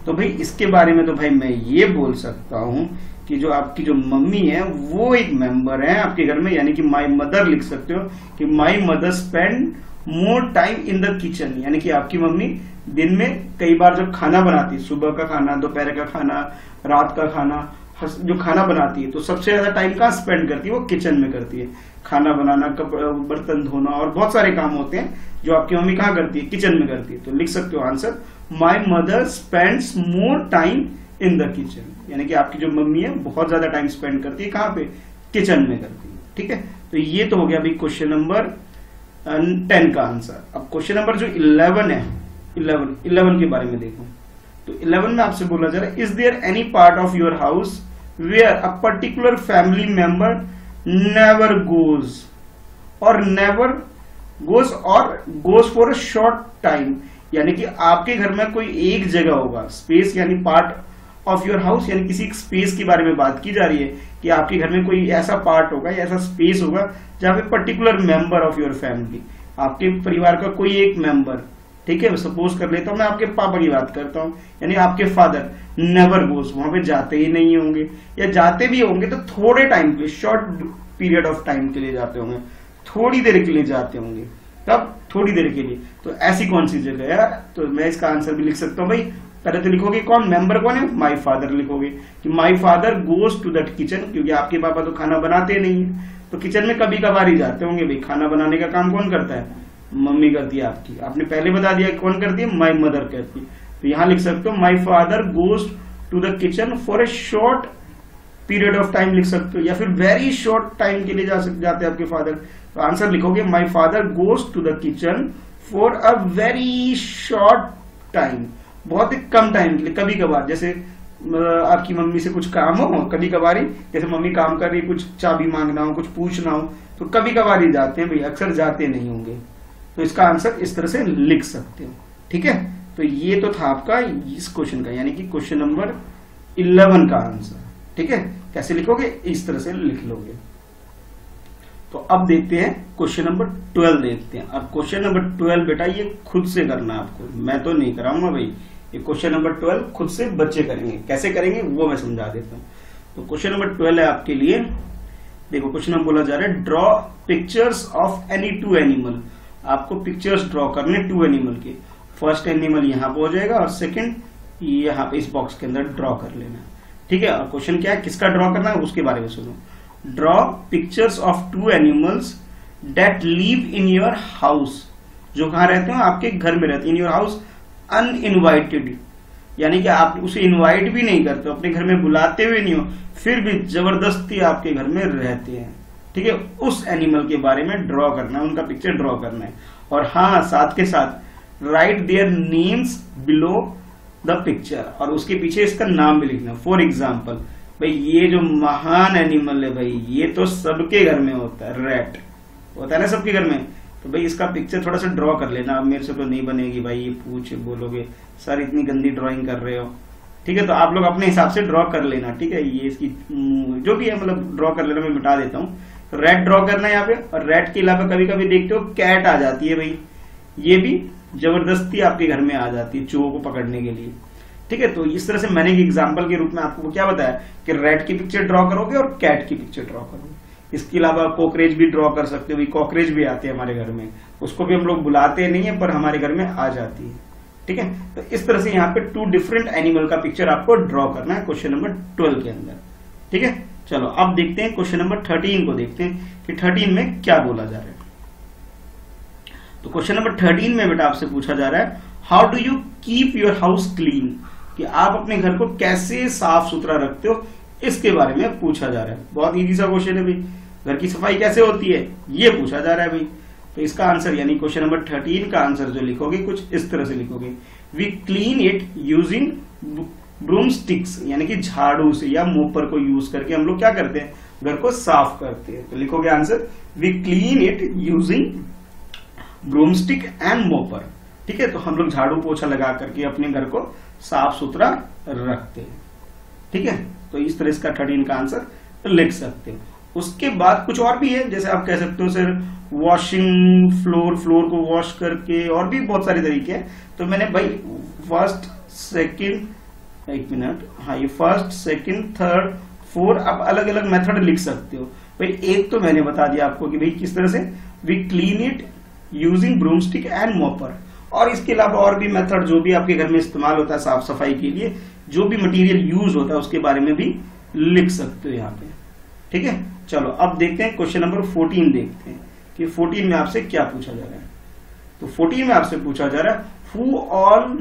तो भाई इसके बारे में तो भाई मैं ये बोल सकता हूं कि जो आपकी जो मम्मी है वो एक मेंबर है आपके घर में, यानी कि माई मदर लिख सकते हो कि my mother spend more time in the kitchen, यानी कि आपकी मम्मी दिन में कई बार जब खाना बनाती है, सुबह का खाना, दोपहर का खाना, रात का खाना, जो खाना बनाती है तो सबसे ज्यादा टाइम कहाँ स्पेंड करती है, वो किचन में करती है। खाना बनाना, बर्तन धोना और बहुत सारे काम होते हैं जो आपकी मम्मी कहाँ करती है, किचन में करती है। तो लिख सकते हो answer, my mother spends more time in the kitchen, यानी कि आपकी जो मम्मी है बहुत ज्यादा टाइम स्पेंड करती है कहाँ पे, किचन में करती है। ठीक है, तो ये तो हो गया भाई क्वेश्चन नंबर 10 का आंसर। अब क्वेश्चन नंबर जो 11 है, 11 के बारे में देखो। तो 11 में आपसे बोला जा रहा है, is there any part of your house where a particular family member never goes or goes for a short time, यानी कि आपके घर में कोई एक जगह होगा, स्पेस यानी पार्ट ऑफ योर हाउस, यानी किसी स्पेस के बारे में बात की जा रही है कि आपके घर में कोई ऐसा पार्ट होगा या ऐसा स्पेस होगा जहां पे particular member of your family, आपके परिवार का कोई एक मेंबर, ठीक है, सपोज कर लेता हूं मैं आपके पापा की बात करता हूं, यानी आपके फादर नेवर गोज, वहां पे जाते ही नहीं होंगे, या जाते भी होंगे तो थोड़े टाइम के लिए, शॉर्ट पीरियड ऑफ टाइम के लिए जाते होंगे, थोड़ी देर के लिए जाते होंगे, तब थोड़ी देर के लिए। तो ऐसी कौन सी जगह है, तो मैं इसका आंसर भी लिख सकता हूं भाई। पहले तो लिखोगे कौन, मेंबर कौन है, माई फादर लिखोगे कि my father goes to that kitchen, क्योंकि आपके पापा तो खाना बनाते नहीं है, तो किचन में कभी कभार ही जाते होंगे भाई। खाना बनाने का काम कौन करता है, मम्मी करती है आपकी, आपने पहले बता दिया कौन करती है, माई मदर करती है। तो यहां लिख सकते हो my father goes to the kitchen for a short period of time लिख सकते हो, या फिर वेरी शॉर्ट टाइम के लिए जाते हैं आपके फादर। तो आंसर लिखोगे my father goes to the kitchen for a very short time, बहुत ही कम टाइम के लिए, कभी कभार, जैसे आपकी मम्मी से कुछ काम हो, कभी कभार ही, जैसे मम्मी काम कर रही, कुछ चाबी मांगना हो, कुछ पूछना हो, तो कभी कभार ही जाते हैं भाई, अक्सर जाते नहीं होंगे। तो इसका आंसर इस तरह से लिख सकते हो। ठीक है, तो ये तो था आपका इस क्वेश्चन का, यानी कि क्वेश्चन नंबर 11 का आंसर। ठीक है, कैसे लिखोगे, इस तरह से लिख लोगे। तो अब देखते हैं क्वेश्चन नंबर 12 देखते हैं। अब क्वेश्चन नंबर 12 बेटा ये खुद से करना है आपको, मैं तो नहीं कराऊंगा भाई। ये क्वेश्चन नंबर 12 खुद से बच्चे करेंगे, कैसे करेंगे वो मैं समझा देता हूं। तो क्वेश्चन नंबर 12 है आपके लिए, देखो क्वेश्चन में बोला जा रहा है draw pictures of any two animal. आपको पिक्चर्स ड्रॉ करने 2 एनिमल के। फर्स्ट एनिमल यहाँ पे हो जाएगा और सेकंड यहाँ पे इस बॉक्स के अंदर ड्रॉ कर लेना। ठीक है, और क्वेश्चन क्या है, किसका ड्रॉ करना है उसके बारे में सुनो। Draw pictures of 2 animals that live in your house, जो कहाँ रहते हो, आपके घर में रहते हैं। इन योर हाउस अनइनवाइटेड, यानी कि आप उसे इनवाइट भी नहीं करते हो, अपने घर में बुलाते हुए नहीं हो, फिर भी जबरदस्ती आपके घर में रहते हैं। ठीक है, उस एनिमल के बारे में ड्रॉ करना है, उनका पिक्चर ड्रॉ करना है। और हाँ, साथ के साथ right their names below the picture, और उसके पीछे इसका नाम भी लिखना। फॉर एग्जाम्पल, भाई ये जो महान एनिमल है भाई, ये तो सबके घर में होता है, रैट होता है ना सबके घर में, तो भाई इसका पिक्चर थोड़ा सा ड्रॉ कर लेना। अब मेरे से तो नहीं बनेगी भाई, ये पूछ बोलोगे सर इतनी गंदी ड्राइंग कर रहे हो। ठीक है, तो आप लोग अपने हिसाब से ड्रॉ कर लेना। ठीक है, ये इसकी जो भी है मतलब ड्रॉ कर लेना, मैं मिटा देता हूँ। रेड ड्रॉ करना है यहाँ पे, और रेड के अलावा कभी कभी देखते हो कैट आ जाती है भाई, ये भी जबरदस्ती आपके घर में आ जाती है चूहों को पकड़ने के लिए। ठीक है, तो इस तरह से मैंने एग्जाम्पल के रूप में आपको क्या बताया कि रेड की पिक्चर ड्रॉ करोगे और कैट की पिक्चर ड्रॉ करोगे। इसके अलावा कॉकरेज भी ड्रॉ कर सकते हो, कॉकरेज भी आते हैं हमारे घर में, उसको भी हम लोग बुलाते नहीं है पर हमारे घर में आ जाती है। ठीक है, तो इस तरह से यहाँ पे 2 डिफरेंट एनिमल का पिक्चर आपको ड्रॉ करना है क्वेश्चन नंबर 12 के अंदर। ठीक है, चलो अब देखते हैं क्वेश्चन नंबर 13 को, देखते हैं कि 13 में क्या बोला जा रहा है। तो क्वेश्चन नंबर 13 में बेटा आपसे पूछा जा रहा है how do you keep your house clean, कि आप अपने घर को कैसे साफ सुथरा रखते हो, इसके बारे में पूछा जा रहा है। बहुत इजी सा क्वेश्चन है भाई, घर की सफाई कैसे होती है ये पूछा जा रहा है भाई। तो इसका आंसर यानी क्वेश्चन नंबर 13 का आंसर जो लिखोगे कुछ इस तरह से लिखोगे, we clean it using broom sticks, यानी कि झाड़ू से या मोपर को यूज करके हम लोग क्या करते हैं, घर को साफ करते हैं। तो लिखोगे answer we clean it using broom stick and mopper. ठीक है, तो हम लोग झाड़ू पोछा लगा करके अपने घर को साफ सुथरा रखते हैं। ठीक है, तो इस तरह इसका 13 का आंसर लिख सकते हो। उसके बाद कुछ और भी है, जैसे आप कह सकते हो सर वॉशिंग फ्लोर को वॉश करके, और भी बहुत सारे तरीके हैं। तो मैंने भाई फर्स्ट सेकंड, एक मिनट, हाँ ये फर्स्ट सेकंड थर्ड 4 आप अलग अलग मेथड लिख सकते हो भाई। एक तो मैंने बता दिया आपको कि भाई किस तरह से we clean it using broomstick and mopper, और इसके अलावा और भी मेथड जो भी आपके घर में इस्तेमाल होता है साफ सफाई के लिए, जो भी मटेरियल यूज होता है उसके बारे में भी लिख सकते हो यहाँ पे। ठीक है, चलो अब देखते हैं क्वेश्चन नंबर 14 देखते हैं कि 14 में आपसे क्या पूछा जा रहा है। तो 14 में आपसे पूछा जा रहा है who all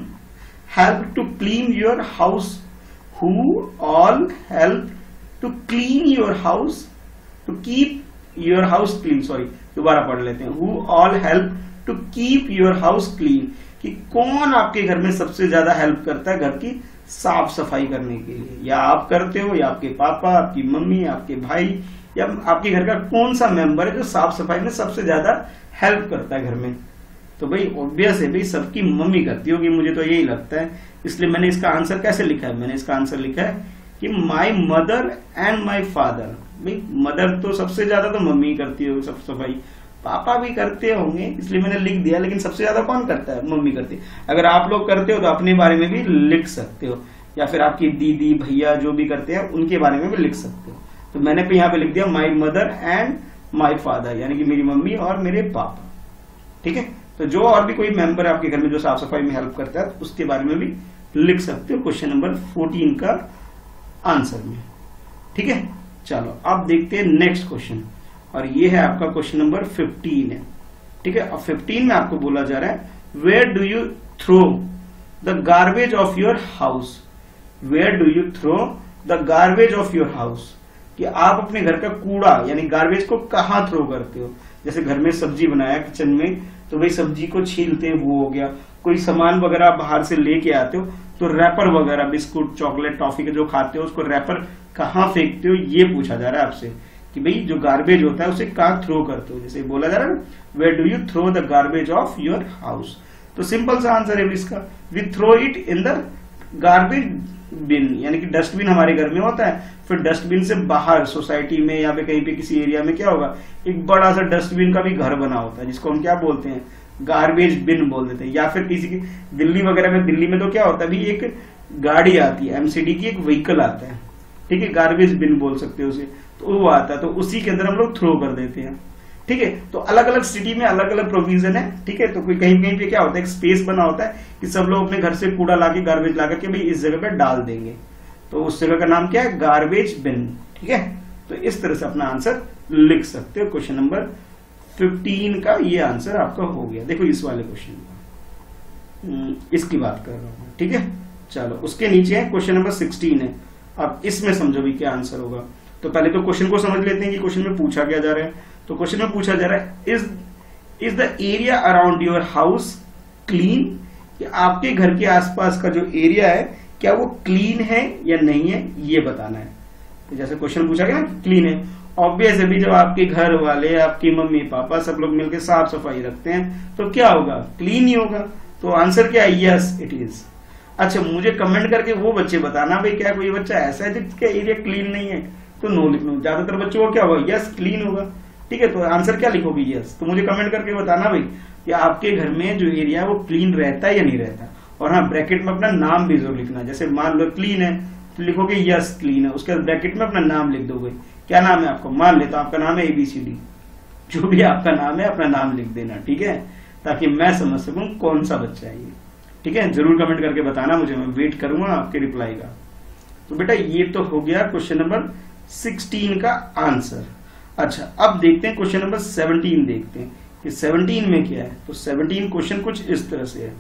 help to clean your house, who all help to clean your house, to keep your house clean, sorry दोबारा पढ़ लेते हैं, who all help to keep your house clean, कि कौन आपके घर में सबसे ज्यादा हेल्प करता है घर की साफ सफाई करने के लिए, या आप करते हो या आपके पापा, आपकी मम्मी, आपके भाई, या आपके घर का कौन सा मेंबर है जो साफ सफाई में सबसे ज्यादा हेल्प करता है घर में। तो भाई ऑब्वियस है भाई सबकी मम्मी करती होगी, मुझे तो यही लगता है। इसलिए मैंने इसका आंसर कैसे लिखा है, मैंने इसका आंसर लिखा है कि my mother and my father. भाई मदर तो सबसे ज्यादा तो मम्मी करती होगी साफ सफाई, पापा भी करते होंगे इसलिए मैंने लिख दिया, लेकिन सबसे ज्यादा कौन करता है, मम्मी करती है। अगर आप लोग करते हो तो अपने बारे में भी लिख सकते हो, या फिर आपकी दीदी भैया जो भी करते हैं उनके बारे में भी लिख सकते हो। तो मैंने यहाँ पे लिख दिया my mother and my father, यानी कि मेरी मम्मी और मेरे पापा। ठीक है, तो जो और भी कोई मेंबर है आपके घर में जो साफ सफाई में हेल्प करता है उसके बारे में भी लिख सकते हो क्वेश्चन नंबर 14 का आंसर में। ठीक है, चलो अब देखते हैं नेक्स्ट क्वेश्चन, और ये है आपका क्वेश्चन नंबर 15 है। ठीक है, अब 15 में आपको बोला जा रहा है where do you throw the garbage of your house, where do you throw the garbage of your house, कि आप अपने घर का कूड़ा यानी गार्बेज को कहाँ थ्रो करते हो। जैसे घर में सब्जी बनाया, किचन में तो भाई सब्जी को छीलते हैं वो हो गया। कोई सामान वगैरह बाहर से लेके आते हो तो रैपर वगैरह बिस्कुट चॉकलेट टॉफी के जो खाते हो उसको रैपर कहाँ फेंकते हो, ये पूछा जा रहा है आपसे कि भाई जो गार्बेज होता है उसे कहाँ थ्रो करते हो। जैसे बोला जा रहा है where do you throw the garbage of your house, तो सिंपल सा आंसर है इसका, we throw it in the garbage bin, यानी कि डस्टबिन हमारे घर में होता है, फिर डस्टबिन से बाहर सोसाइटी में या फिर कहीं पे किसी एरिया में क्या होगा, एक बड़ा सा डस्टबिन का भी घर बना होता है जिसको हम क्या बोलते हैं, गार्बेज बिन बोल देते हैं। या फिर किसी की दिल्ली वगैरह में, दिल्ली में तो क्या होता है भी एक गाड़ी आती है एमसीडी की, एक व्हीकल आता है, ठीक है, गार्बेज बिन बोल सकते हो उसे, तो वो आता है, तो उसी के अंदर हम लोग थ्रो कर देते हैं, ठीक है। तो अलग अलग सिटी में अलग अलग प्रोविजन है, ठीक है। तो कोई कहीं कहीं पे क्या होता है, एक स्पेस बना होता है कि सब लोग अपने घर से कूड़ा लाके गार्बेज ला के भाई इस जगह पे डाल देंगे, तो उस जगह का नाम क्या है, गार्बेज बिन, ठीक है। तो इस तरह से अपना आंसर लिख सकते हो। क्वेश्चन नंबर 15 का ये आंसर आपका हो गया। देखो इस वाले क्वेश्चन का, इसकी बात कर रहा हूं, ठीक है। चलो उसके नीचे है क्वेश्चन नंबर 16 है। अब इसमें समझो भी क्या आंसर होगा। तो पहले तो क्वेश्चन को समझ लेते हैं कि क्वेश्चन में पूछा क्या जा रहा है। तो क्वेश्चन में पूछा जा रहा है is the area around your house clean, कि आपके घर के आसपास का जो एरिया है क्या वो क्लीन है या नहीं है, ये बताना है। तो जैसे क्वेश्चन पूछा गया ना क्लीन है, ऑब्वियस है भी जब आपके घर वाले आपकी मम्मी पापा सब लोग मिलकर साफ सफाई रखते हैं तो क्या होगा, क्लीन ही होगा। तो आंसर क्या है, यस इट इज। अच्छा मुझे कमेंट करके वो बच्चे बताना भाई क्या कोई बच्चा ऐसा है जिसका एरिया क्लीन नहीं है, तो नो लिख लो। ज्यादातर बच्चों को क्या होगा, यस क्लीन होगा, ठीक है। तो आंसर क्या लिखोगे, यस। तो मुझे कमेंट करके बताना भाई कि आपके घर में जो एरिया है वो क्लीन रहता है या नहीं रहता। और हाँ ब्रैकेट में अपना नाम भी जरूर लिखना। जैसे मान लो क्लीन है तो लिखोगे यस क्लीन है, उसके बाद ब्रैकेट में अपना नाम लिख दोगे। क्या नाम है आपका, मान लेता हूं आपका नाम है ABCD, जो भी आपका नाम है अपना नाम लिख देना, ठीक है, ताकि मैं समझ सकूं कौन सा बच्चा है ये, ठीक है। जरूर कमेंट करके बताना मुझे, मैं वेट करूंगा आपके रिप्लाई का। तो बेटा ये तो हो गया क्वेश्चन नंबर 16 का आंसर। अच्छा अब देखते हैं क्वेश्चन नंबर 17 देखते हैं कि 17 में क्या है। तो 17 क्वेश्चन कुछ इस तरह से है,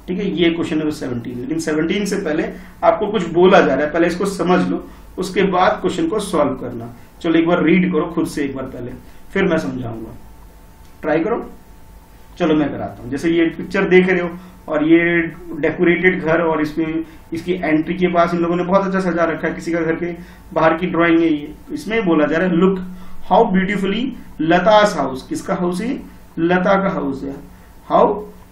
ठीक है। ये क्वेश्चन नंबर 17, लेकिन 17 से पहले आपको कुछ बोला जा रहा है, पहले इसको समझ लो, उसके बाद क्वेश्चन को सॉल्व करना। चलो एक बार रीड करो खुद से एक बार पहले, फिर मैं समझाऊंगा, ट्राई करो। चलो मैं कराता हूं। जैसे ये पिक्चर देख रहे हो और ये डेकोरेटेड घर, और इसमें इसकी एंट्री के पास इन लोगों ने बहुत अच्छा सजा रखा है, किसी का घर के बाहर की ड्राइंग है ये। इसमें बोला जा रहा है look how beautifully Lata's house, किसका हाउस है, लता का हाउस है।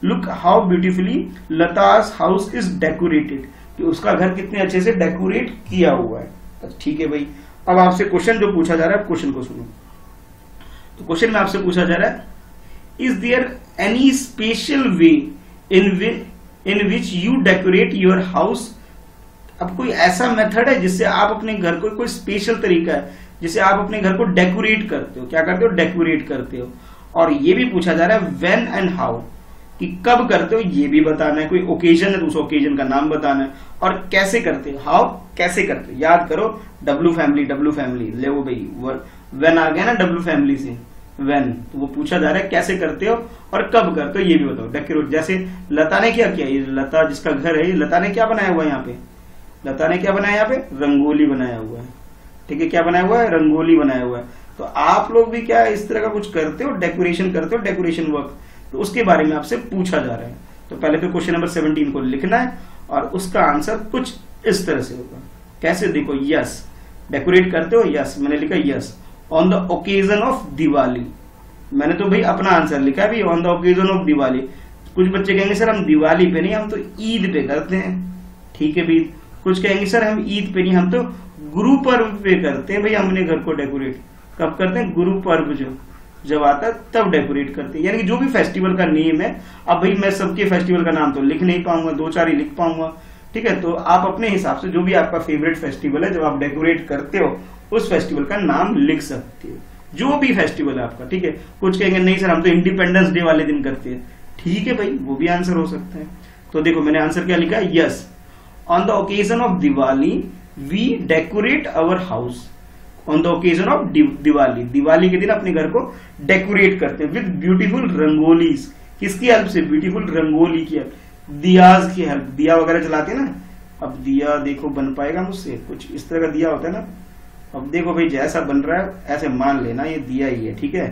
Look how beautifully Lata's house is decorated, कि उसका घर कितने अच्छे से डेकोरेट किया हुआ है। ठीक है भाई, अब आपसे क्वेश्चन जो पूछा जा रहा है, क्वेश्चन को सुनो। तो क्वेश्चन में आपसे पूछा जा रहा है is there any special way in which you decorate your house. अब कोई ऐसा मेथड है जिससे आप अपने घर को, कोई स्पेशल तरीका है जिससे आप अपने घर को डेकोरेट करते हो। क्या करते हो, डेकोरेट करते हो। और ये भी पूछा जा रहा है व्हेन एंड हाउ, कि कब करते हो ये भी बताना है। कोई ओकेजन है तो उस ओकेजन का नाम बताना है, और कैसे करते हो, हाउ कैसे करते हो। याद करो डब्लू फैमिली ले वो भाई, व्हेन आ गया ना डब्लू फैमिली से, व्हेन, तो वो पूछा जा रहा है कैसे करते हो और कब करते हो ये भी बताओ। डेकोरेट, जैसे लता ने क्या किया, ये लता जिसका घर है, लता ने क्या बनाया हुआ है यहाँ पे, लता ने क्या बनाया यहाँ पे, रंगोली बनाया हुआ है, ठीक है। क्या बनाया हुआ है, रंगोली बनाया हुआ है। तो आप लोग भी क्या इस तरह का कुछ करते हो, डेकोरेशन करते हो, डेकोरेशन वर्क, तो उसके बारे में आपसे पूछा जा रहा है। तो पहले तो क्वेश्चन नंबर 17 को लिखना है और उसका आंसर कुछ इस तरह से होगा। कैसे, देखो यस, डेकोरेट करते हो, यस मैंने लिखा yes, on the occasion of Diwali. मैंने तो भाई अपना आंसर लिखा है भी on the occasion of Diwali. कुछ बच्चे कहेंगे सर हम दिवाली पे नहीं, हम तो ईद पे करते हैं, ठीक है भाई। कुछ कहेंगे सर हम ईद पे नहीं, हम तो गुरु पर्व पे करते हैं भाई, हमने घर को डेकोरेट कब करते हैं, गुरु पर्व जब आता है तब डेकोरेट करते हैं, यानी कि जो भी फेस्टिवल का नेम है। अब भाई मैं सबके फेस्टिवल का नाम तो लिख नहीं पाऊंगा, 2-4 ही लिख पाऊंगा, ठीक है। तो आप अपने हिसाब से जो भी आपका फेवरेट फेस्टिवल है, जब आप डेकोरेट करते हो उस फेस्टिवल का नाम लिख सकते हो, जो भी फेस्टिवल है आपका, ठीक है। कुछ कहेंगे नहीं सर हम तो इंडिपेंडेंस डे वाले दिन करते हैं, ठीक है भाई, वो भी आंसर हो सकता है। तो देखो मैंने आंसर क्या लिखा है, yes, on the occasion of Diwali we decorate our house. On the occasion of Diwali, Diwali के दिन अपने घर को डेकोरेट करते हैं विद ब्यूटीफुल रंगोलीज। किसकी हेल्प से, ब्यूटीफुल रंगोली की हेल्प, दियाज की हेल्प, दिया वगैरह जलाते हैं ना। अब दिया देखो बन पाएगा मुझसे, कुछ इस तरह का दिया होता है ना। अब देखो भाई जैसा बन रहा है ऐसे मान लेना ये दिया ही है, ठीक है।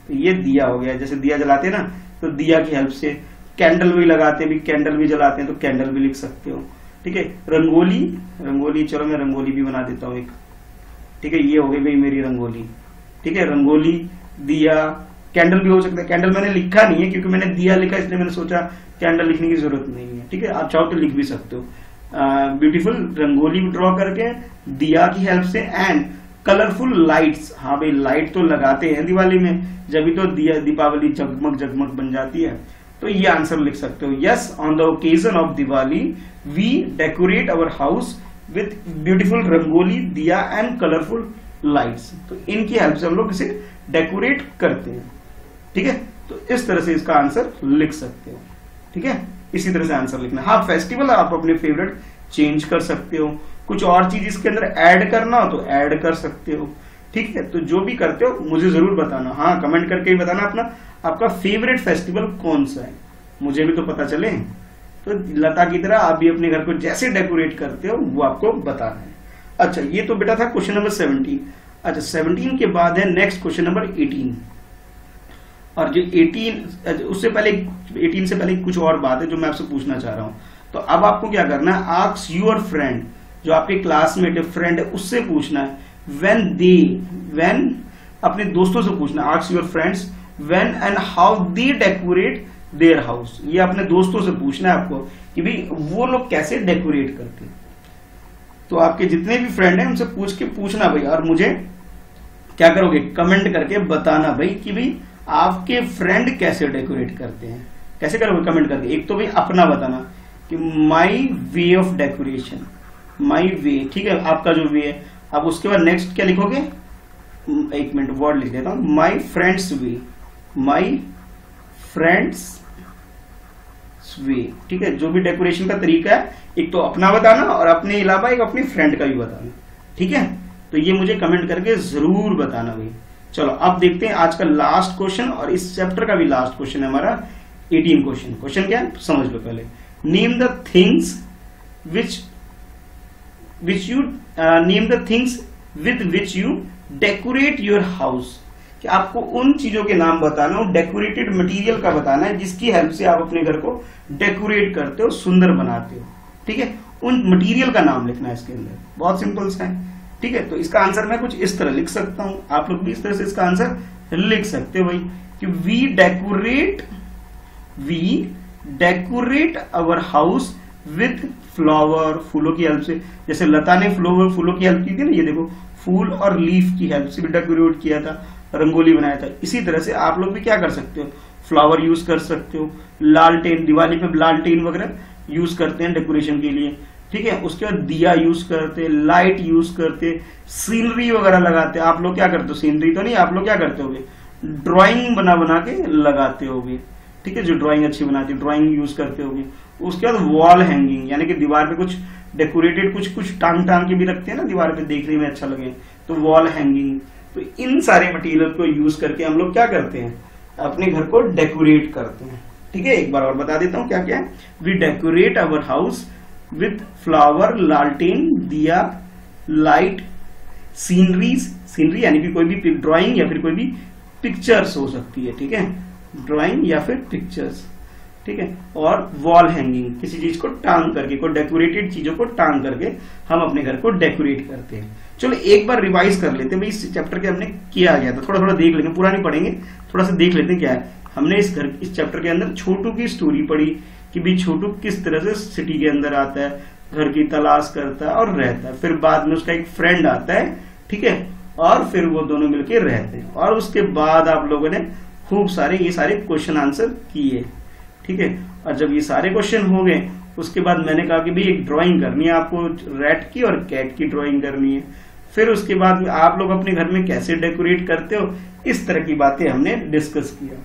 तो ये दिया हो गया, जैसे दिया जलाते हैं ना, तो दिया की हेल्प से। कैंडल भी लगाते हैं, भी कैंडल भी जलाते हैं तो कैंडल भी लिख सकते हो। ठीक है, रंगोली, रंगोली, चलो मैं रंगोली भी बना देता हूँ एक। ठीक है, ये हो गई भाई मेरी रंगोली। ठीक है, रंगोली, दिया, कैंडल भी हो सकता है। कैंडल मैंने लिखा नहीं है क्योंकि मैंने दिया लिखा, इसलिए मैंने सोचा कैंडल लिखने की जरूरत नहीं है। ठीक है, आप चाहो तो लिख भी सकते हो। ब्यूटीफुल रंगोली ड्रॉ करके दिया की हेल्प से, एंड कलरफुल लाइट्स। हाँ भाई, लाइट तो लगाते हैं दिवाली में, जब भी तो दिया दीपावली जगमग जगमग बन जाती है। तो ये आंसर लिख सकते हो। Yes, on the occasion of Diwali we decorate our house with beautiful rangoli, diya and colourful lights. तो इनकी हेल्प से हम लोग इसे डेकोरेट करते हैं। ठीक है, तो इस तरह से इसका आंसर लिख सकते हो। ठीक है, इसी तरह से आंसर लिखना। हाँ, फेस्टिवल आप अपने फेवरेट चेंज कर सकते हो, कुछ और चीज इसके अंदर ऐड करना हो तो ऐड कर सकते हो। ठीक है, तो जो भी करते हो मुझे जरूर बताना। हाँ, कमेंट करके ही बताना अपना आपका फेवरेट फेस्टिवल कौन सा है, मुझे भी तो पता चले। तो लता की तरह आप भी अपने घर को जैसे डेकोरेट करते हो वो आपको बताना है। अच्छा, ये तो बेटा था क्वेश्चन नंबर 17। अच्छा, 17 के बाद है नेक्स्ट क्वेश्चन नंबर 18। और जो 18, उससे पहले 18 से पहले कुछ और बात है जो मैं आपसे पूछना चाह रहा हूं। तो अब आपको क्या करना है, आस्क योर फ्रेंड, जो आपके क्लासमेट है, फ्रेंड है, उससे पूछना है व्हेन अपने दोस्तों से पूछना है। Ask your friends when and how they decorate their house. ये अपने दोस्तों से पूछना है आपको कि भाई वो लोग कैसे डेकोरेट करते हैं। तो आपके जितने भी फ्रेंड हैं उनसे पूछना भाई, और मुझे क्या करोगे, कमेंट करके बताना भाई कि भाई आपके फ्रेंड कैसे डेकोरेट करते हैं। कैसे करोगे, कमेंट करके। एक तो भाई अपना बताना कि माई वे ऑफ डेकोरेशन, माई वे। ठीक है, आपका जो वे है। अब उसके बाद नेक्स्ट क्या लिखोगे, एक मिनट वर्ड लिख देता हूं, my friends way, my friends वे। ठीक है, जो भी डेकोरेशन का तरीका है, एक तो अपना बताना और अपने अलावा एक अपनी फ्रेंड का भी बताना। ठीक है, तो ये मुझे कमेंट करके जरूर बताना भाई। चलो अब देखते हैं आज का लास्ट क्वेश्चन, और इस चैप्टर का भी लास्ट क्वेश्चन है हमारा 18 क्वेश्चन। क्वेश्चन क्या है समझ लो पहले। Name the things which you name the things with which you decorate your house. कि आपको उन चीजों के नाम बताना हो, डेकोरेटेड मटेरियल का बताना है जिसकी हेल्प से आप अपने घर को डेकोरेट करते हो, सुंदर बनाते हो। ठीक है, उन मटेरियल का नाम लिखना है इसके अंदर, बहुत सिंपल सा है। ठीक है, तो इसका आंसर मैं कुछ इस तरह लिख सकता हूं, आप लोग भी इस तरह से इसका आंसर लिख सकते हो भाई कि we decorate our house with flower, फूलों की हेल्प से। जैसे लता ने फूलों की हेल्प की थी ना, ये देखो फूल और लीफ की हेल्प से भी डेकोरेट किया था, रंगोली बनाया था। इसी तरह से आप लोग भी क्या कर सकते हो, फ्लावर यूज कर सकते हो, लालटेन, दिवाली पे लालटेन वगैरह यूज करते हैं डेकोरेशन के लिए। ठीक है, उसके बाद दिया यूज करते, लाइट यूज करते, सीनरी वगैरह लगाते। आप लोग क्या करते हो, सीनरी तो नहीं, आप लोग क्या करते होगे, ड्राइंग बना के लगाते होगे। ठीक है, जो ड्राइंग अच्छी बनाती है ड्राइंग यूज करते होगे। उसके बाद वॉल हैंगिंग, यानी कि दीवार पे कुछ डेकोरेटेड कुछ टांग के भी रखते हैं ना दीवार पे, देखने में अच्छा लगे, तो वॉल हैंगिंग। तो इन सारे मटेरियल को यूज करके हम लोग क्या करते हैं, अपने घर को डेकोरेट करते हैं। ठीक है, एक बार और बता देता हूं क्या क्या है। We decorate our house with flower, लालटेन, दिया, लाइट, सीनरी यानी कि कोई भी ड्राइंग या फिर कोई भी पिक्चर्स हो सकती है। ठीक है, ड्राइंग या फिर पिक्चर्स। ठीक है, और वॉल हैंगिंग, किसी चीज को टांग करके, कोई डेकोरेटेड चीजों को टांग करके हम अपने घर को डेकोरेट करते हैं। चलो एक बार रिवाइज कर लेते हैं भाई, इस चैप्टर के हमने किया गया था, थोड़ा थोड़ा देख लेंगे, पूरा नहीं पढ़ेंगे, थोड़ा सा देख लेते हैं क्या है। हमने इस चैप्टर के अंदर छोटू की स्टोरी पढ़ी कि भाई छोटू किस तरह से सिटी के अंदर आता है, घर की तलाश करता है और रहता है। फिर बाद में उसका एक फ्रेंड आता है, ठीक है, और फिर वो दोनों मिलकर रहते हैं। और उसके बाद आप लोगों ने खूब सारे ये सारे क्वेश्चन आंसर किए। ठीक है, और जब ये सारे क्वेश्चन हो गए उसके बाद मैंने कहा कि भाई एक ड्राइंग करनी है आपको, रैट की और कैट की ड्राइंग करनी है। फिर उसके बाद आप लोग अपने घर में कैसे डेकोरेट करते हो, इस तरह की बातें हमने डिस्कस किया।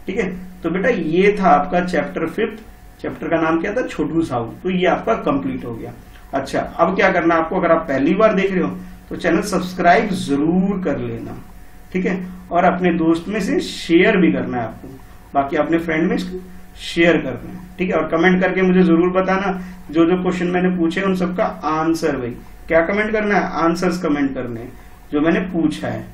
ठीक है, तो बेटा ये था आपका चैप्टर 5। चैप्टर का नाम क्या था, छोटू साहू। तो ये आपका कंप्लीट हो गया। अच्छा, अब क्या करना आपको, अगर आप पहली बार देख रहे हो तो चैनल सब्सक्राइब जरूर कर लेना। ठीक है, और अपने दोस्त में से शेयर भी करना है आपको, बाकी अपने फ्रेंड में शेयर करना है। ठीक है, और कमेंट करके मुझे जरूर बताना जो जो क्वेश्चन मैंने पूछे उन सबका आंसर। भाई क्या कमेंट करना है, आंसर्स कमेंट करने हैं जो मैंने पूछा है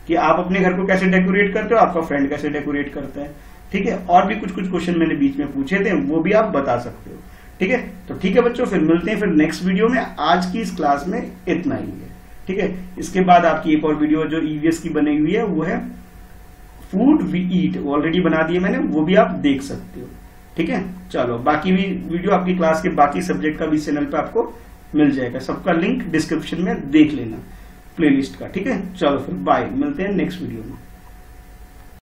कि आप अपने घर को कैसे डेकोरेट करते हो, आपका फ्रेंड कैसे डेकोरेट करता है। ठीक है, और भी कुछ क्वेश्चन मैंने बीच में पूछे थे, वो भी आप बता सकते हो। ठीक है, तो ठीक है बच्चों, फिर मिलते हैं फिर नेक्स्ट वीडियो में। आज की इस क्लास में इतना ही है। ठीक है, इसके बाद आपकी एक और वीडियो जो ईवीएस की बनी हुई है वो है फूड वी ईट, ऑलरेडी बना दिए मैंने, वो भी आप देख सकते हो। ठीक है, चलो बाकी भी वीडियो आपकी क्लास के बाकी सब्जेक्ट का भी चैनल पे आपको मिल जाएगा, सबका लिंक डिस्क्रिप्शन में देख लेना प्लेलिस्ट का। ठीक है, चलो फिर बाय, मिलते हैं नेक्स्ट वीडियो में।